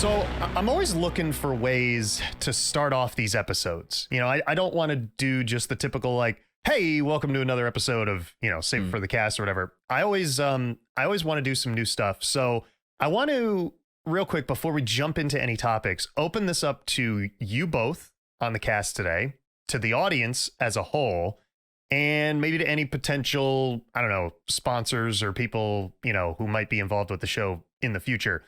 So I'm always looking for ways to start off these episodes. You know, I don't want to do just the typical like, hey, welcome to another episode of, you know, Save It for the Cast or whatever. I always want to do some new stuff. So I want to, real quick, before we jump into any topics, open this up to you both on the cast today, to the audience as a whole, and maybe to any potential, I don't know, sponsors or people, you know, who might be involved with the show in the future.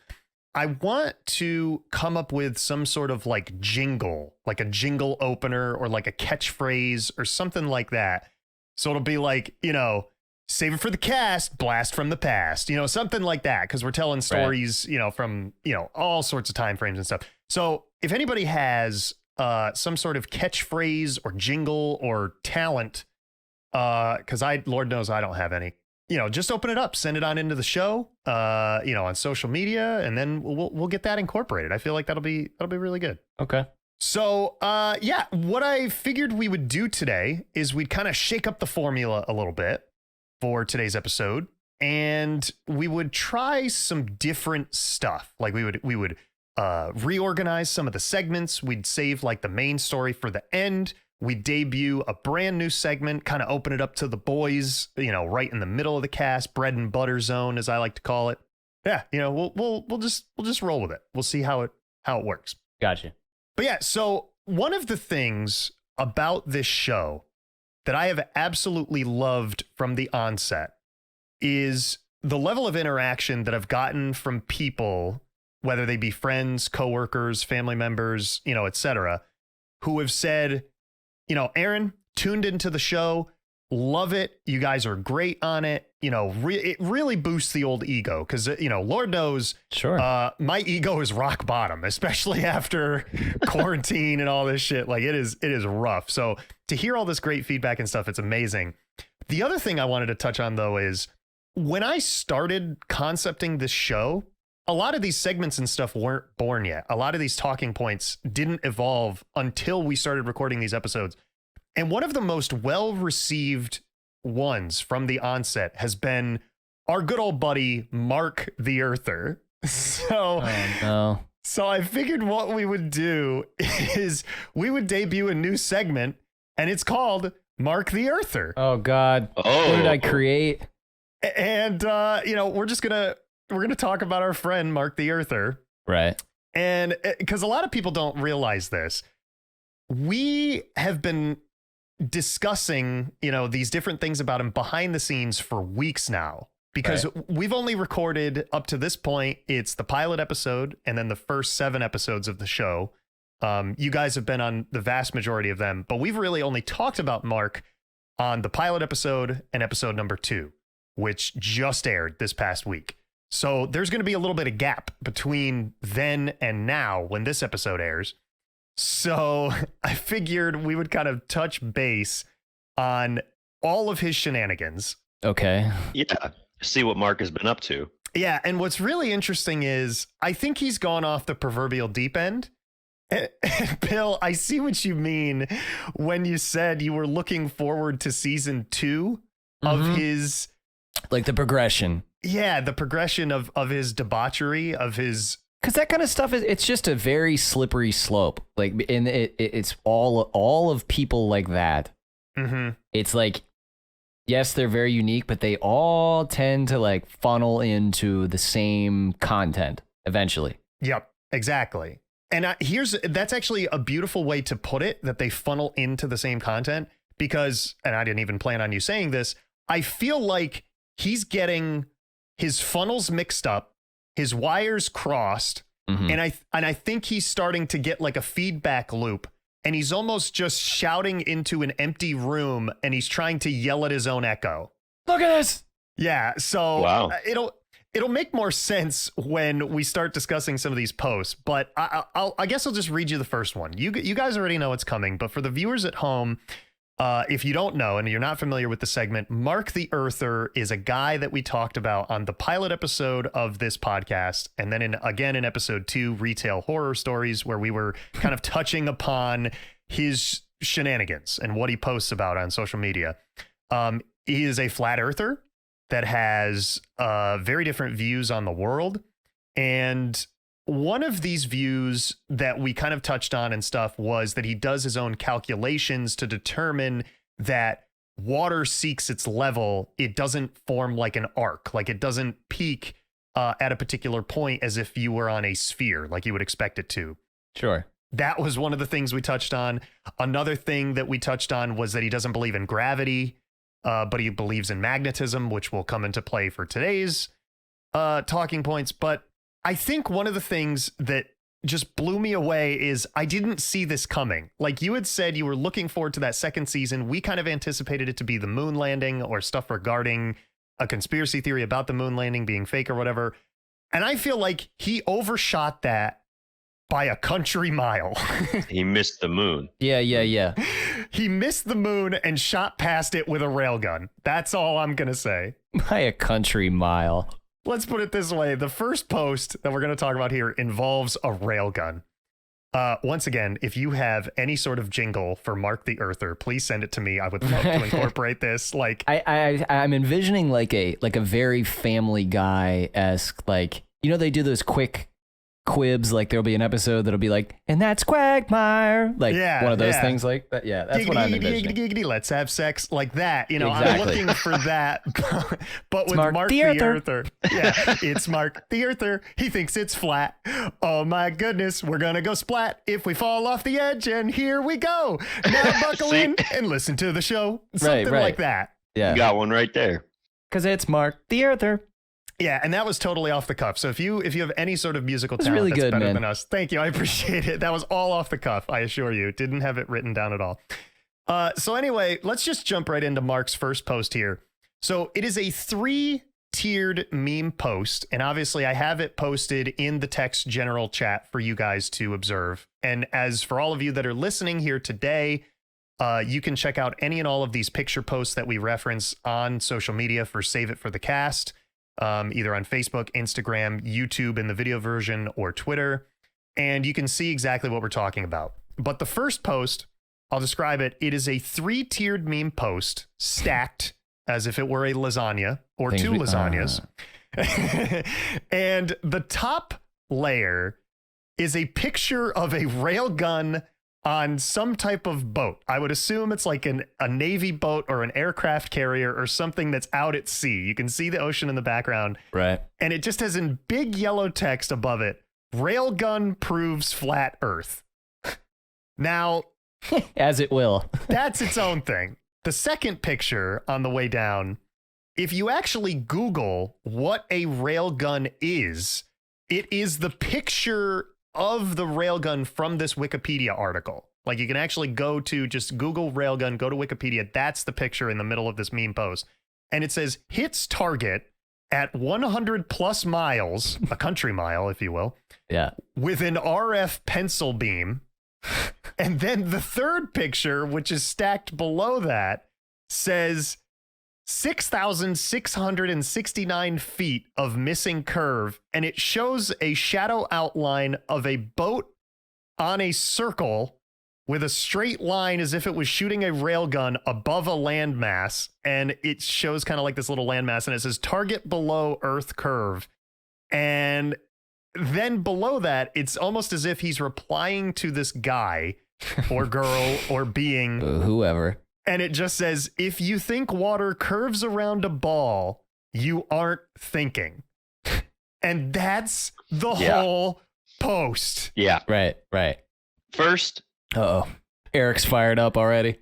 I want to come up with some sort of like jingle, like a jingle opener or like a catchphrase or something like that. So it'll be like, you know, save it for the cast, blast from the past, you know, something like that. Because we're telling stories, you know, from, you know, all sorts of time frames and stuff. So if anybody has some sort of catchphrase or jingle or talent, because Lord knows I don't have any. You know, just open it up, send it on into the show, you know, on social media, and then we'll get that incorporated. I feel like that'll be really good. Okay. So, yeah, what I figured we would do today is we'd kind of shake up the formula a little bit for today's episode, and we would try some different stuff. Like we would reorganize some of the segments. We'd save like the main story for the end. We debut a brand new segment, kind of open it up to the boys, you know, right in the middle of the cast, bread and butter zone, as I like to call it. Yeah, you know, we'll just roll with it. We'll see how it works. Gotcha. But yeah, so one of the things about this show that I have absolutely loved from the onset is the level of interaction that I've gotten from people, whether they be friends, coworkers, family members, you know, etc., who have said, you know, Aaron, tuned into the show, love it. You guys are great on it. You know, it really boosts the old ego because, you know, Lord knows, sure, my ego is rock bottom, especially after quarantine and all this shit. Like it is rough. So to hear all this great feedback and stuff, it's amazing. The other thing I wanted to touch on, though, is when I started concepting this show, a lot of these segments and stuff weren't born yet. A lot of these talking points didn't evolve until we started recording these episodes. And one of the most well-received ones from the onset has been our good old buddy, Mark the Earther. So I figured what we would do is we would debut a new segment, and it's called Mark the Earther. Oh, God. Oh. What did I create? And, you know, we're going to talk about our friend, Mark the Earther. Right. And because a lot of people don't realize this, we have been discussing, you know, these different things about him behind the scenes for weeks now, because we've only recorded up to this point. It's the pilot episode and then the first 7 episodes of the show. You guys have been on the vast majority of them, but we've really only talked about Mark on the pilot episode and episode number 2, which just aired this past week. So there's going to be a little bit of gap between then and now when this episode airs. So I figured we would kind of touch base on all of his shenanigans. Okay. Yeah. See what Mark has been up to. Yeah. And what's really interesting is I think he's gone off the proverbial deep end. And Bill, I see what you mean when you said you were looking forward to season 2 of his... Like the progression. Yeah, the progression of his debauchery, of his... Because that kind of stuff it's just a very slippery slope. Like, and it's all of people like that. Mm-hmm. It's like, yes, they're very unique, but they all tend to like funnel into the same content eventually. Yep, exactly. And that's actually a beautiful way to put it, that they funnel into the same content, because, and I didn't even plan on you saying this, I feel like he's getting his funnels mixed up, his wires crossed, and I think he's starting to get like a feedback loop, and he's almost just shouting into an empty room, and he's trying to yell at his own echo. Look at this. Yeah, so wow. It'll make more sense when we start discussing some of these posts, but I guess I'll just read you the first one. You guys already know what's coming, but for the viewers at home, if you don't know and you're not familiar with the segment, Mark the Earther is a guy that we talked about on the pilot episode of this podcast. And then in episode 2, Retail Horror Stories, where we were kind of touching upon his shenanigans and what he posts about on social media. He is a flat earther that has very different views on the world. And one of these views that we kind of touched on and stuff was that he does his own calculations to determine that water seeks its level. It doesn't form like an arc, like it doesn't peak at a particular point as if you were on a sphere, like you would expect it to. Sure. That was one of the things we touched on. Another thing that we touched on was that he doesn't believe in gravity, but he believes in magnetism, which will come into play for today's talking points. But I think one of the things that just blew me away is I didn't see this coming. Like you had said, you were looking forward to that second season. We kind of anticipated it to be the moon landing or stuff regarding a conspiracy theory about the moon landing being fake or whatever. And I feel like he overshot that by a country mile. He missed the moon. Yeah. He missed the moon and shot past it with a railgun. That's all I'm going to say. By a country mile. Let's put it this way. The first post that we're going to talk about here involves a railgun. Once again, if you have any sort of jingle for Mark the Earther, please send it to me. I would love to incorporate this. Like I'm envisioning like a very Family Guy-esque, like, you know, they do those quick quibs, like there'll be an episode that'll be like, and that's Quagmire, like one of those things like that. Yeah, that's what I'm envisioning. Giggity, let's have sex, like that. You know, Exactly. I'm looking for that, but with Mark the Earther. Yeah, it's Mark the Earther. He thinks it's flat. Oh my goodness, we're gonna go splat if we fall off the edge, and here we go. Now buckle in and listen to the show. Something like that. Yeah, You got one right there. because it's Mark the Earther. Yeah, and that was totally off the cuff. So if you have any sort of musical That's talent really that's good, better man. than us, thank you. I appreciate it. That was all off the cuff, I assure you. Didn't have it written down at all. So anyway, let's just jump right into Mark's first post here. So it is a 3-tiered meme post, and obviously I have it posted in the text general chat for you guys to observe. And as for all of you that are listening here today, you can check out any and all of these picture posts that we reference on social media for Save It for the Cast. Either on Facebook, Instagram, YouTube in the video version, or Twitter. And you can see exactly what we're talking about. But the first post, I'll describe it. It is a 3-tiered meme post stacked as if it were a lasagna or two lasagnas. And the top layer is a picture of a railgun on some type of boat. I would assume it's like a Navy boat or an aircraft carrier or something that's out at sea. You can see the ocean in the background. Right. And it just has in big yellow text above it, railgun proves flat earth. Now, As it will. that's its own thing. The second picture on the way down, if you actually Google what a railgun is, it is the picture of the railgun from this Wikipedia article. Like you can actually go to just Google railgun, go to Wikipedia. That's the picture in the middle of this meme post. And it says hits target at 100 plus miles, a country mile, if you will, Yeah. with an RF pencil beam. And then the third picture, which is stacked below that, says 6,669 feet of missing curve, and it shows a shadow outline of a boat on a circle with a straight line as if it was shooting a railgun above a landmass, and it shows kind of like this little landmass, and it says target below Earth curve. And then below that, it's almost as if he's replying to this guy or girl or being, Whoever. and it just says, if you think water curves around a ball, you aren't thinking. And that's the whole post. Yeah. Right. First, Uh-oh. Eric's fired up already.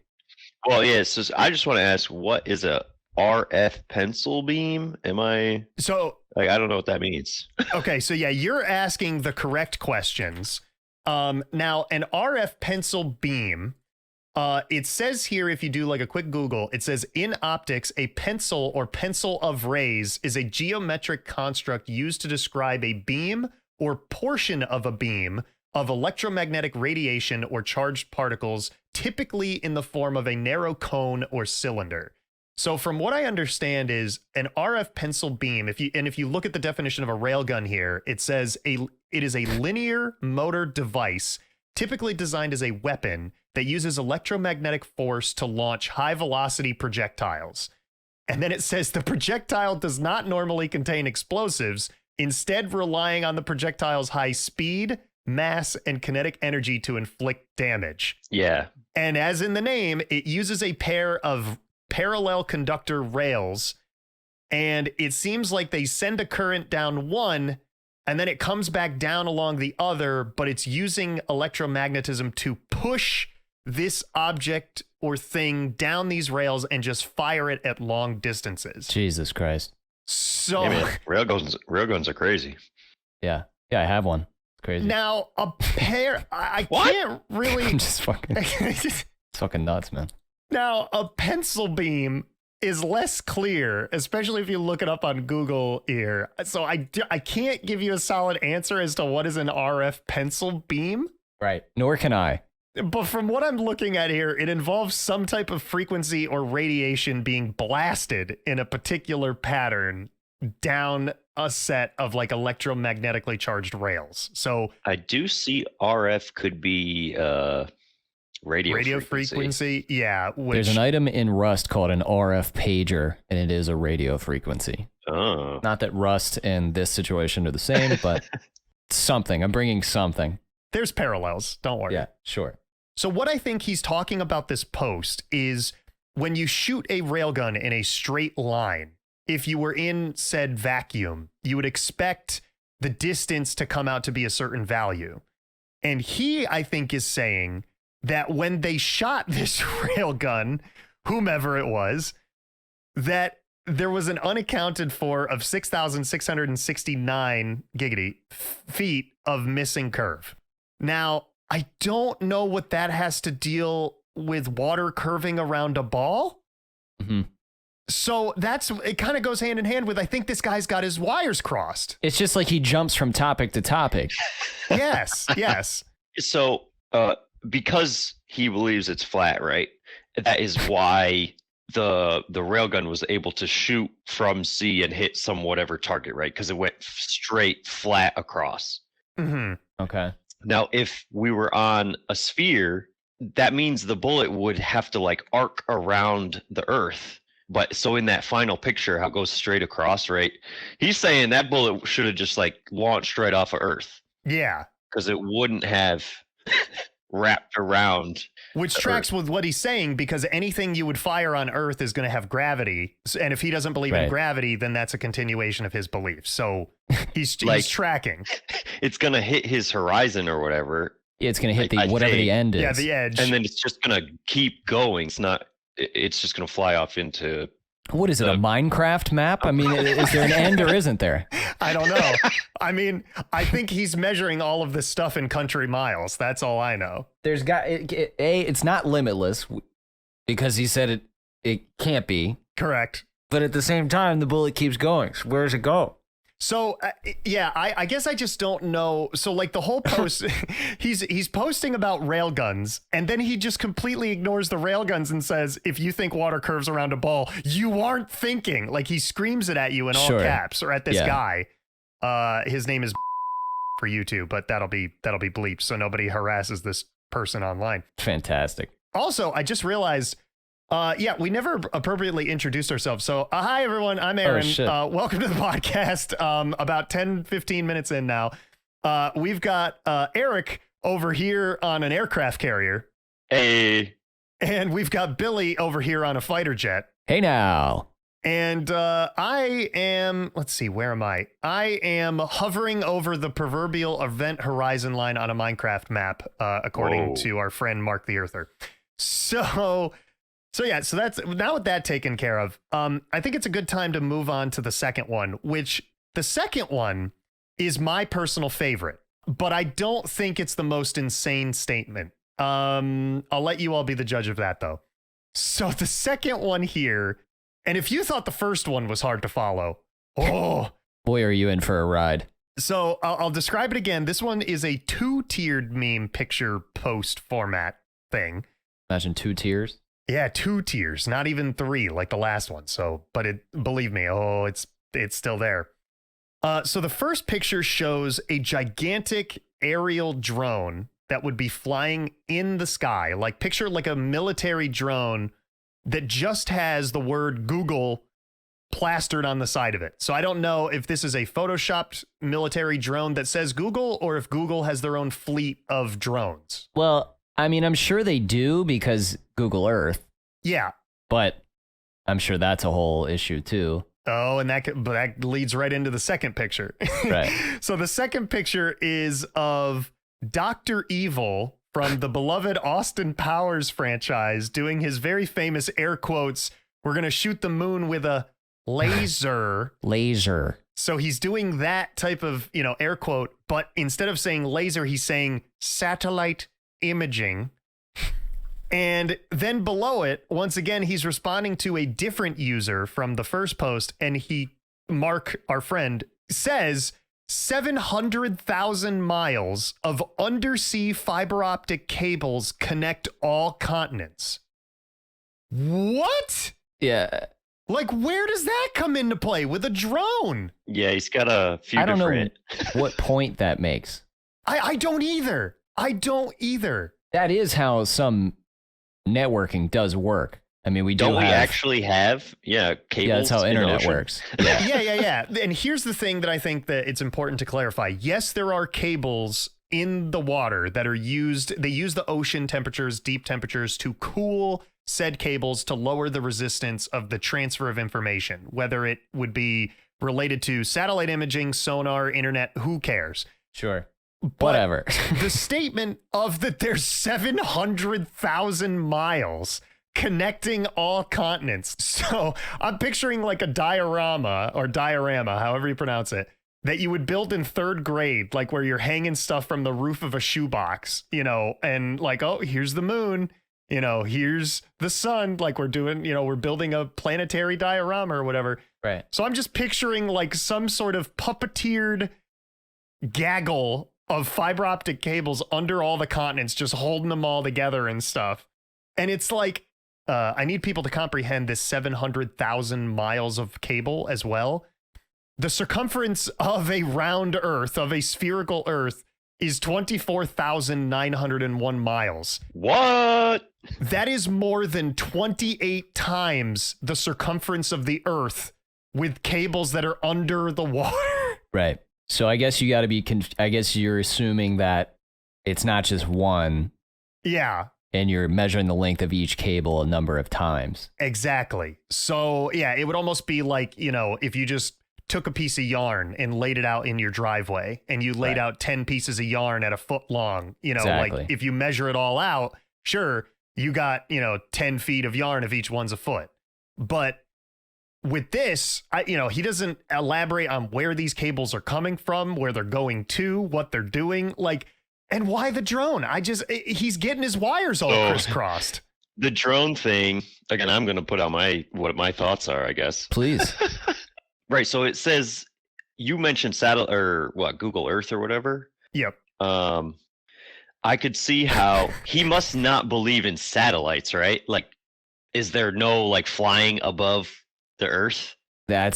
well, yeah. So I just want to ask, what is a RF pencil beam? Am I So, like, I don't know what that means. okay, so yeah, you're asking the correct questions. Now, an RF pencil beam, it says here, if you do like a quick Google, it says in optics, a pencil or pencil of rays is a geometric construct used to describe a beam or portion of a beam of electromagnetic radiation or charged particles, typically in the form of a narrow cone or cylinder. So from what I understand is an RF pencil beam, if you look at the definition of a railgun here, it says it is a linear motor device typically designed as a weapon that uses electromagnetic force to launch high velocity projectiles. And then it says the projectile does not normally contain explosives, instead relying on the projectile's high speed, mass, and kinetic energy to inflict damage. Yeah. And as in the name, it uses a pair of parallel conductor rails, and it seems like they send a current down one, and then it comes back down along the other, but it's using electromagnetism to push this object or thing down these rails and just fire it at long distances. Jesus Christ. So Yeah, man, railguns are crazy. Yeah. Yeah, I have one. It's crazy. now a pair, I What? can't really. I'm just fucking, it's fucking nuts, man. Now, a pencil beam is less clear, especially if you look it up on Google here. So I can't give you a solid answer as to what is an RF pencil beam. Right. Nor can I. But from what I'm looking at here, it involves some type of frequency or radiation being blasted in a particular pattern down a set of like electromagnetically charged rails. So I do see RF could be radio frequency. Yeah. There's an item in Rust called an RF pager, and it is a radio frequency. Oh. Not that Rust and this situation are the same, but something. I'm bringing something. There's parallels. Don't worry. Yeah, sure. So what I think he's talking about this post is when you shoot a railgun in a straight line, if you were in said vacuum, you would expect the distance to come out to be a certain value. And he, I think, is saying that when they shot this railgun, whomever it was, that there was an unaccounted for of 6,669 giggity feet of missing curve. Now, I don't know what that has to deal with water curving around a ball. Mm-hmm. So it kind of goes hand in hand with, I think this guy's got his wires crossed. It's just like he jumps from topic to topic. Yes, yes. So, because he believes it's flat, right? That is why the railgun was able to shoot from C and hit some whatever target, right? Because it went straight flat across. Mm-hmm. Okay. Now, if we were on a sphere, that means the bullet would have to like arc around the Earth. But so in that final picture, how it goes straight across, right? He's saying that bullet should have just like launched right off of Earth. Yeah. Because it wouldn't have wrapped around. Which tracks with what he's saying, because anything you would fire on Earth is going to have gravity. And if he doesn't believe in gravity, then that's a continuation of his beliefs. So he's tracking. It's going to hit his horizon or whatever. Yeah, it's going to hit the end is. Yeah, the edge. And then it's just going to keep going. It's just going to fly off into... What is it, a Minecraft map? I mean, is there an end or isn't there? I don't know. I mean, I think he's measuring all of this stuff in country miles. That's all I know. It's not limitless because he said it can't be. Correct. But at the same time, the bullet keeps going. So where does it go? So, I guess I just don't know. So like the whole post, he's posting about railguns, and then he just completely ignores the railguns and says, if you think water curves around a ball, you aren't thinking. Like he screams it at you in all caps, or at this guy. His name is for YouTube, but that'll be bleeped so nobody harasses this person online. Fantastic. Also, I just realized, we never appropriately introduced ourselves. So, hi, everyone. I'm Aaron. Welcome to the podcast. About 10, 15 minutes in now. We've got Erick over here on an aircraft carrier. Hey. And we've got Billy over here on a fighter jet. Hey, now. And I am, let's see, where am I? I am hovering over the proverbial event horizon line on a Minecraft map, according to our friend Mark the Earther. So that's now with that taken care of. I think it's a good time to move on to the second one, which the second one is my personal favorite, but I don't think it's the most insane statement. I'll let you all be the judge of that, though. So the second one here, and if you thought the first one was hard to follow, boy, are you in for a ride. So I'll describe it again. This one is a 2-tiered meme picture post format thing. Imagine 2 tiers. Yeah, 2 tiers, not even 3 like the last one. So, but believe me, it's still there. So the first picture shows a gigantic aerial drone that would be flying in the sky. Like picture like a military drone that just has the word Google plastered on the side of it. So I don't know if this is a photoshopped military drone that says Google, or if Google has their own fleet of drones. Well, I mean, I'm sure they do because Google Earth. Yeah. But I'm sure that's a whole issue too. Oh, and that leads right into the second picture. Right. So the second picture is of Dr. Evil from the beloved Austin Powers franchise doing his very famous air quotes, "We're going to shoot the moon with a laser." Laser. So he's doing that type of, air quote, but instead of saying laser, he's saying satellite imaging. And then below it, once again, he's responding to a different user from the first post. And Mark, our friend, says 700,000 miles of undersea fiber optic cables connect all continents. What? Yeah. Like, where does that come into play with a drone? Yeah, he's got a few I don't different... know what point that makes. I don't either. That is how some networking does work. I mean, we don't actually have cables. Yeah, that's how internet works. Yeah. Yeah. And here's the thing that I think that it's important to clarify. Yes, there are cables in the water that are used. They use the ocean temperatures, deep temperatures to cool said cables to lower the resistance of the transfer of information, whether it would be related to satellite imaging, sonar, internet, who cares? Sure. But whatever. The statement of that there's 700,000 miles connecting all continents. So I'm picturing like a diorama, however you pronounce it, that you would build in third grade, like where you're hanging stuff from the roof of a shoebox, and like, oh, here's the moon, here's the sun, like we're doing, we're building a planetary diorama or whatever. Right. So I'm just picturing like some sort of puppeteered gaggle of fiber optic cables under all the continents, just holding them all together and stuff. And it's like, I need people to comprehend this 700,000 miles of cable as well. The circumference of a round Earth, of a spherical Earth, is 24,901 miles. What? That is more than 28 times the circumference of the Earth with cables that are under the water. Right. So I guess you got to be, I guess you're assuming that it's not just one. Yeah. And you're measuring the length of each cable a number of times. Exactly. So yeah, it would almost be like, if you just took a piece of yarn and laid it out in your driveway and you laid out 10 pieces of yarn at a foot long, exactly. Like if you measure it all out, sure, you got, 10 feet of yarn if each one's a foot. But with this, he doesn't elaborate on where these cables are coming from, where they're going to, what they're doing, like, and why the drone. He's getting his wires all crisscrossed. The drone thing, again, I'm going to put out what my thoughts are, I guess. Please. Right. So it says, you mentioned Google Earth or whatever. Yep. I could see how he must not believe in satellites, right? Like, is there no like flying above the Earth? I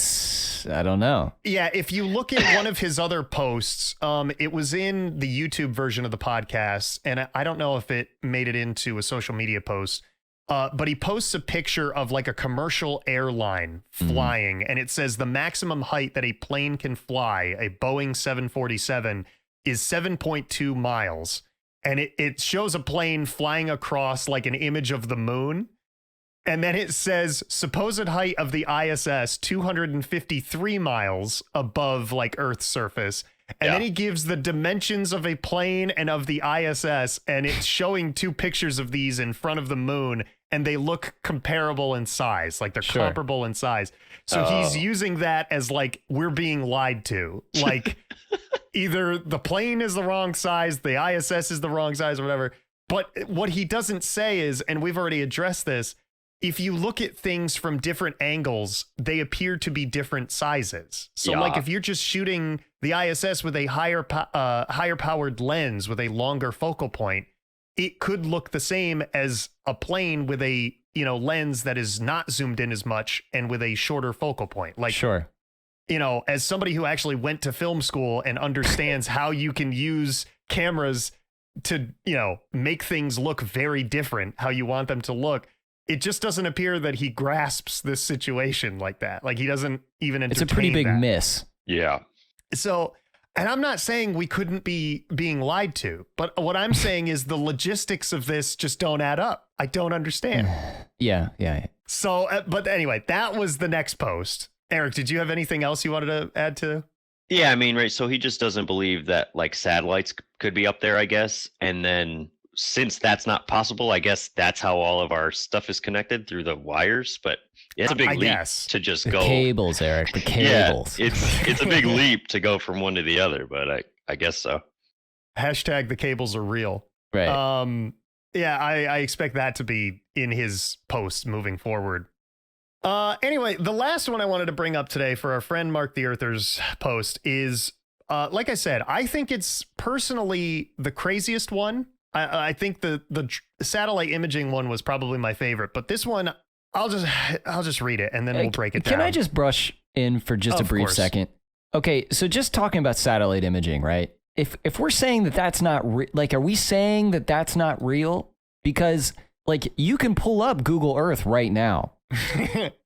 don't know. Yeah, if you look at one of his other posts, it was in the YouTube version of the podcast, and I don't know if it made it into a social media post, but he posts a picture of like a commercial airline flying, and it says the maximum height that a plane can fly, a Boeing 747, is 7.2 miles. And it shows a plane flying across like an image of the moon. And then it says supposed height of the ISS, 253 miles above like Earth's surface. And then he gives the dimensions of a plane and of the ISS. And it's showing two pictures of these in front of the moon. And they look comparable in size, like they're comparable in size. So he's using that as like, we're being lied to. Like either the plane is the wrong size, the ISS is the wrong size or whatever. But what he doesn't say is, and we've already addressed this, if you look at things from different angles, they appear to be different sizes. So like if you're just shooting the ISS with a higher powered lens with a longer focal point, it could look the same as a plane with a, lens that is not zoomed in as much and with a shorter focal point. Like, sure. As somebody who actually went to film school and understands how you can use cameras to, make things look very different, how you want them to look. it just doesn't appear that he grasps this situation like that. Like he doesn't even entertain. It's a pretty big miss. Yeah. So, and I'm not saying we couldn't be being lied to, but what I'm saying is the logistics of this just don't add up. I don't understand. Yeah. So, but anyway, that was the next post. Eric, did you have anything else you wanted to add to? Yeah, I mean, right. So he just doesn't believe that like satellites could be up there, I guess. And then since that's not possible, I guess that's how all of our stuff is connected through the wires. But it's a big leap to just the go. Cables, Eric, the cables. Yeah, it's a big leap to go from one to the other, but I guess so. Hashtag the cables are real. Right. Yeah, I expect that to be in his post moving forward. Anyway, the last one I wanted to bring up today for our friend Mark the Earther's post is, like I said, I think it's personally the craziest one. I think the satellite imaging one was probably my favorite, but this one, I'll just read it and then we'll break it down. Can I just brush in for just a brief second? Okay, so just talking about satellite imaging, right? If we're saying that that's not like, are we saying that that's not real? Because like you can pull up Google Earth right now.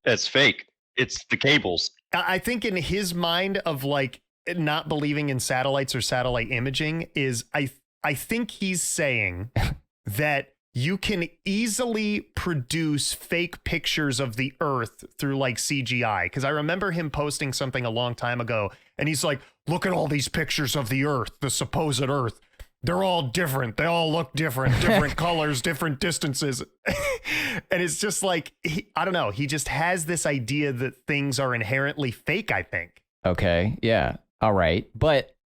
That's fake. It's the cables. I think in his mind of like not believing in satellites or satellite imaging is I think he's saying that you can easily produce fake pictures of the Earth through like CGI. Because I remember him posting something a long time ago and he's like, look at all these pictures of the Earth, the supposed Earth. They're all different. They all look different, different colors, different distances. And it's just like, I don't know. He just has this idea that things are inherently fake, I think. Okay. Yeah. All right. But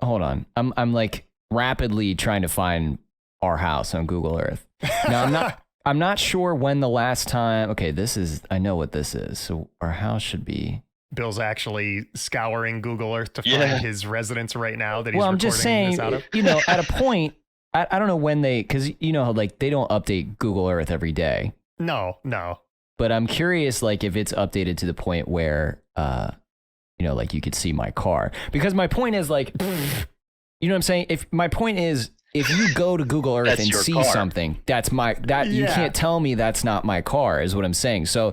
hold on. I'm like rapidly trying to find our house on Google Earth. Now I'm not sure when the last time. Okay. I know what this is. So our house should be. Bill's actually scouring Google Earth to find his residence right now that he's recording I'm just saying, this out of. You know, at a point, I don't know when because you know, like they don't update Google Earth every day. No. But I'm curious, like if it's updated to the point where, you know, like you could see my car. Because my point is like, you know what I'm saying? If you go to Google Earth and see car. Something, you can't tell me that's not my car is what I'm saying. So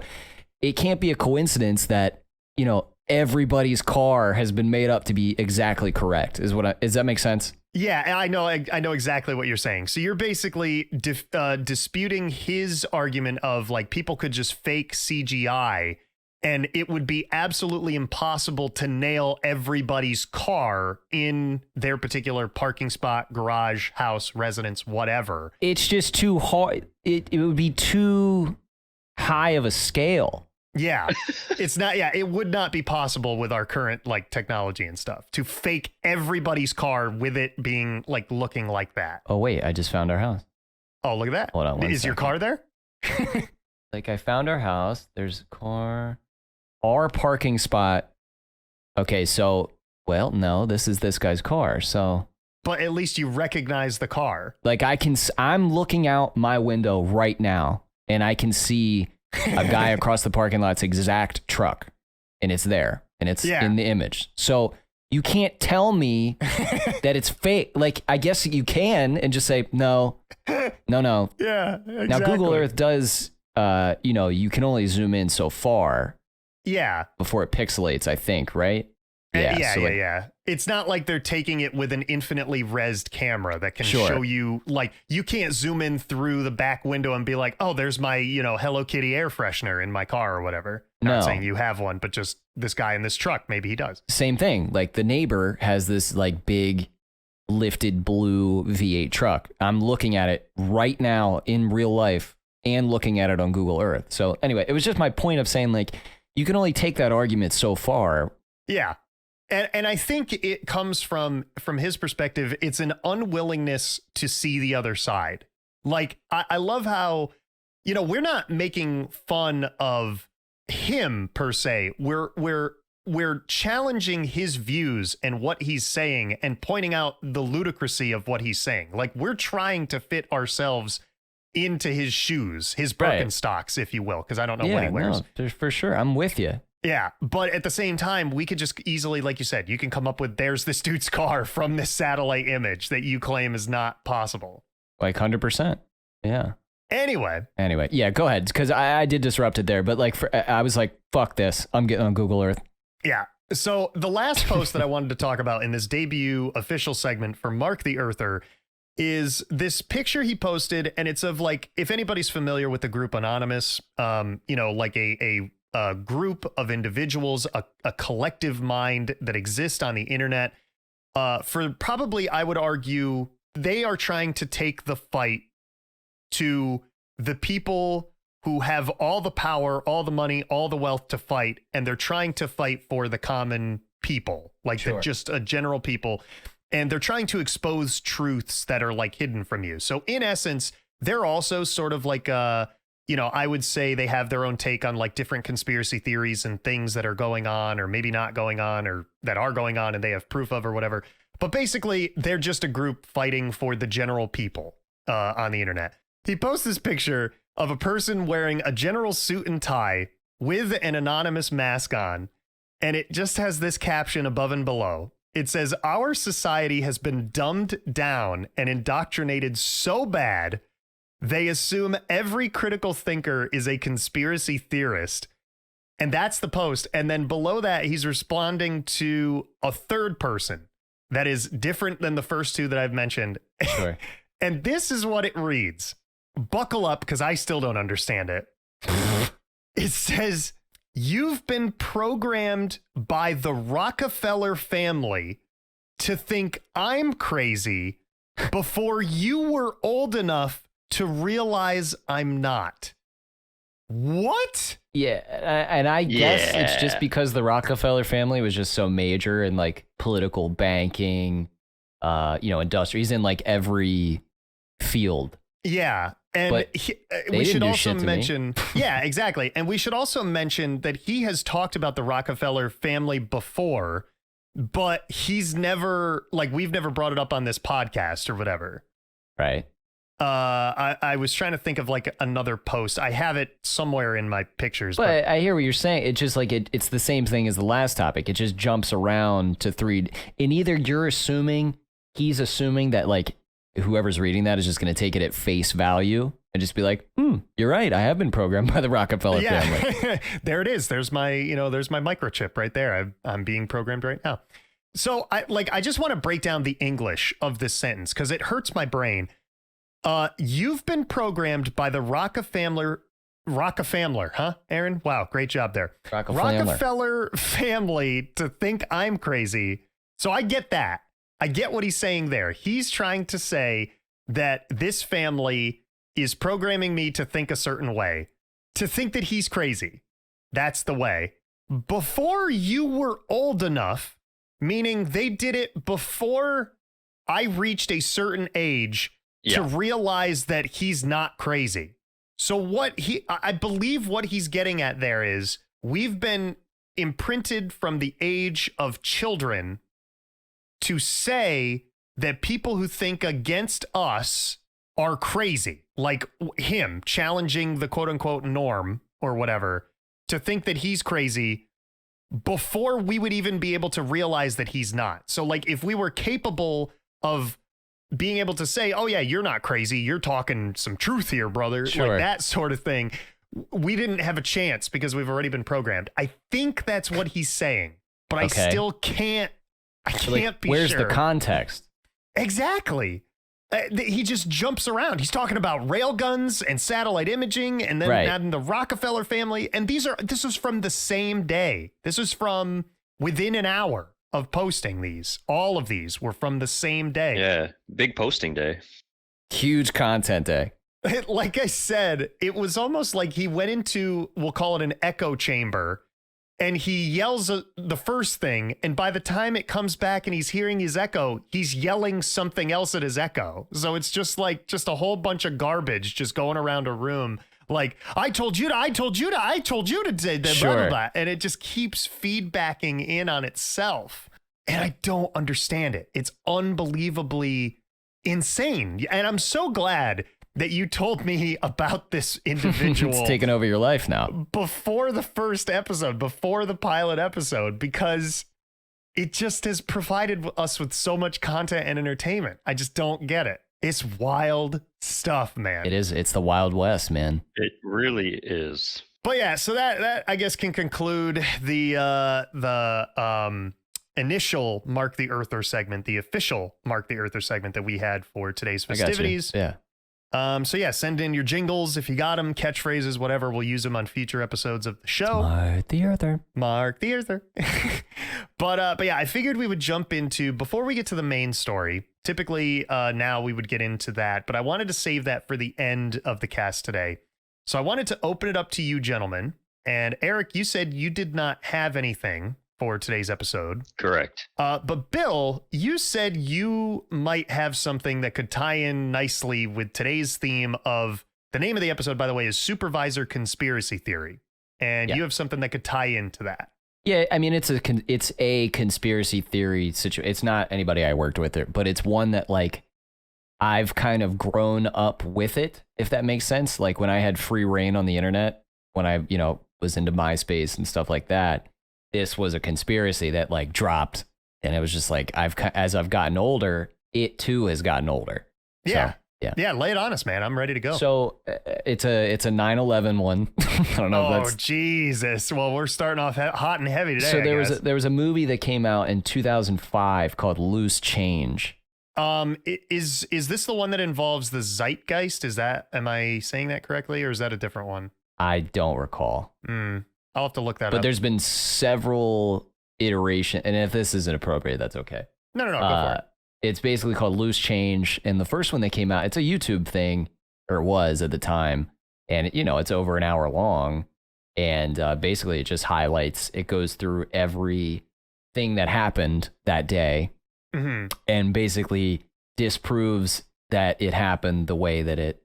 it can't be a coincidence that, you know, everybody's car has been made up to be exactly correct. Does that make sense? Yeah, I know exactly what you're saying. So you're basically disputing his argument of like people could just fake CGI and it would be absolutely impossible to nail everybody's car in their particular parking spot, garage, house, residence, whatever. It's just too hard. It would be too high of a scale. Yeah, it's not. Yeah, it would not be possible with our current like technology and stuff to fake everybody's car with it being like looking like that. Oh, wait, I just found our house. Oh, look at that. Hold on. Is your car there? Like I found our house. There's a car. Our parking spot. Okay, so, well, no, this is this guy's car. So. But at least you recognize the car. Like I'm looking out my window right now and I can see a guy across the parking lot's exact truck, and it's there, and it's in the image. So you can't tell me that it's fake. Like, I guess you can and just say, no. Yeah, exactly. Now, Google Earth does, you know, you can only zoom in so far. Yeah. Before it pixelates, I think, right? Yeah. It's not like they're taking it with an infinitely rezzed camera that can show you, like, you can't zoom in through the back window and be like, oh, there's my, you know, Hello Kitty air freshener in my car or whatever. Not saying you have one, but just this guy in this truck, maybe he does. Same thing. Like the neighbor has this like big lifted blue V8 truck. I'm looking at it right now in real life and looking at it on Google Earth. So anyway, it was just my point of saying like, you can only take that argument so far. Yeah. And I think it comes from his perspective, it's an unwillingness to see the other side. Like, I love how, you know, we're not making fun of him per se. We're challenging his views and what he's saying and pointing out the ludicrousy of what he's saying. Like, we're trying to fit ourselves into his shoes, his Birkenstocks, if you will, because I don't know what he wears. No, for sure. I'm with you. Yeah, but at the same time, we could just easily, like you said, you can come up with there's this dude's car from this satellite image that you claim is not possible. Like 100%. Yeah. Anyway, yeah, go ahead, because I did disrupt it there, but like I was like, fuck this, I'm getting on Google Earth. Yeah. So the last post that I wanted to talk about in this debut official segment for Mark the Earther is this picture he posted, and it's of like, if anybody's familiar with the group Anonymous, like a group of individuals, a collective mind that exists on the internet. For probably, I would argue, they are trying to take the fight to the people who have all the power, all the money, all the wealth to fight, and they're trying to fight for the common people, like just a general people, and they're trying to expose truths that are like hidden from you. So in essence, they're also sort of like I would say they have their own take on like different conspiracy theories and things that are going on or maybe not going on or that are going on and they have proof of or whatever. But basically, they're just a group fighting for the general people on the internet. He posts this picture of a person wearing a general suit and tie with an anonymous mask on, and it just has this caption above and below. It says, "Our society has been dumbed down and indoctrinated so bad, they assume every critical thinker is a conspiracy theorist." And that's the post. And then below that, he's responding to a third person that is different than the first two that I've mentioned. Sure. And this is what it reads. Buckle up, because I still don't understand it. It says, "You've been programmed by the Rockefeller family to think I'm crazy before you were old enough to realize I'm not." What? Yeah, and I guess it's just because the Rockefeller family was just so major in like political banking, industry. He's in like every field. Yeah. And we should also mention, yeah, exactly. And we should also mention that he has talked about the Rockefeller family before, but he's never, like, we've never brought it up on this podcast or whatever. Right. I was trying to think of like another post. I have it somewhere in my pictures. But I hear what you're saying. It's just like it's the same thing as the last topic. It just jumps around to three. And either he's assuming that like whoever's reading that is just going to take it at face value and just be like, you're right. I have been programmed by the Rockefeller family. There it is. There's my microchip right there. I'm being programmed right now. So I just want to break down the English of this sentence because it hurts my brain. You've been programmed by the Rockefeller, huh, Aaron? Wow, great job there. Rockefeller family to think I'm crazy. So I get that. I get what he's saying there. He's trying to say that this family is programming me to think a certain way, to think that he's crazy. That's the way. Before you were old enough, meaning they did it before I reached a certain age to realize that he's not crazy. So I believe what he's getting at there is we've been imprinted from the age of children to say that people who think against us are crazy, like him challenging the quote unquote norm or whatever, to think that he's crazy before we would even be able to realize that he's not. So like if we were capable of being able to say, oh yeah, you're not crazy, you're talking some truth here, brother, sure, like that sort of thing, we didn't have a chance because we've already been programmed. I think that's what he's saying, but I still can't. I can't be sure. Where's the context? Exactly. He just jumps around. He's talking about rail guns and satellite imaging and then adding the Rockefeller family. And this was from the same day. This was from within an hour of posting these. All of these were from the same day. Yeah. Big posting day. Huge content day. Like I said, it was almost like he went into, we'll call it an echo chamber, and he yells the first thing, and by the time it comes back and he's hearing his echo, he's yelling something else at his echo. So it's just a whole bunch of garbage just going around a room. Like, I told you to say that, blah, blah, blah. And it just keeps feedbacking in on itself. And I don't understand it. It's unbelievably insane. And I'm so glad that you told me about this individual. It's taken over your life now. Before the first episode, before the pilot episode, because it just has provided us with so much content and entertainment. I just don't get it. It's wild stuff, man. It is. It's the Wild West, man. It really is. But yeah, so that I guess can conclude the initial Mark the Earther segment, the official Mark the Earther segment that we had for today's festivities. Yeah. So yeah, send in your jingles if you got them, catchphrases, whatever. We'll use them on future episodes of the show. Mark the Earther. Mark the Earther. But yeah, I figured we would jump into, before we get to the main story, typically now we would get into that, but I wanted to save that for the end of the cast today. So I wanted to open it up to you gentlemen. And Eric, you said you did not have anything for today's episode. Correct. But Bill, you said you might have something that could tie in nicely with today's theme of, the name of the episode, by the way, is Supervisor Conspiracy Theory. And you have something that could tie into that. Yeah, I mean, it's a conspiracy theory situation. It's not anybody I worked with, but it's one that, like, I've kind of grown up with it, if that makes sense. Like, when I had free reign on the internet, when I, was into MySpace and stuff like that, this was a conspiracy that, like, dropped, and it was just like, as I've gotten older, it too has gotten older. Yeah. So, yeah. Yeah, lay it on us, man. I'm ready to go. So it's a 9/11 one. I don't know. Oh, Jesus. Well, we're starting off hot and heavy today. So there was a movie that came out in 2005 called Loose Change. Is this the one that involves the zeitgeist? Am I saying that correctly, or is that a different one? I don't recall. I'll have to look that up. But there's been several iterations, and if this isn't appropriate, that's okay. No, go for it. It's basically called Loose Change, and the first one that came out, it's a YouTube thing, or it was at the time, and it's over an hour long, and basically it just highlights, it goes through every thing that happened that day, and basically disproves that it happened the way that it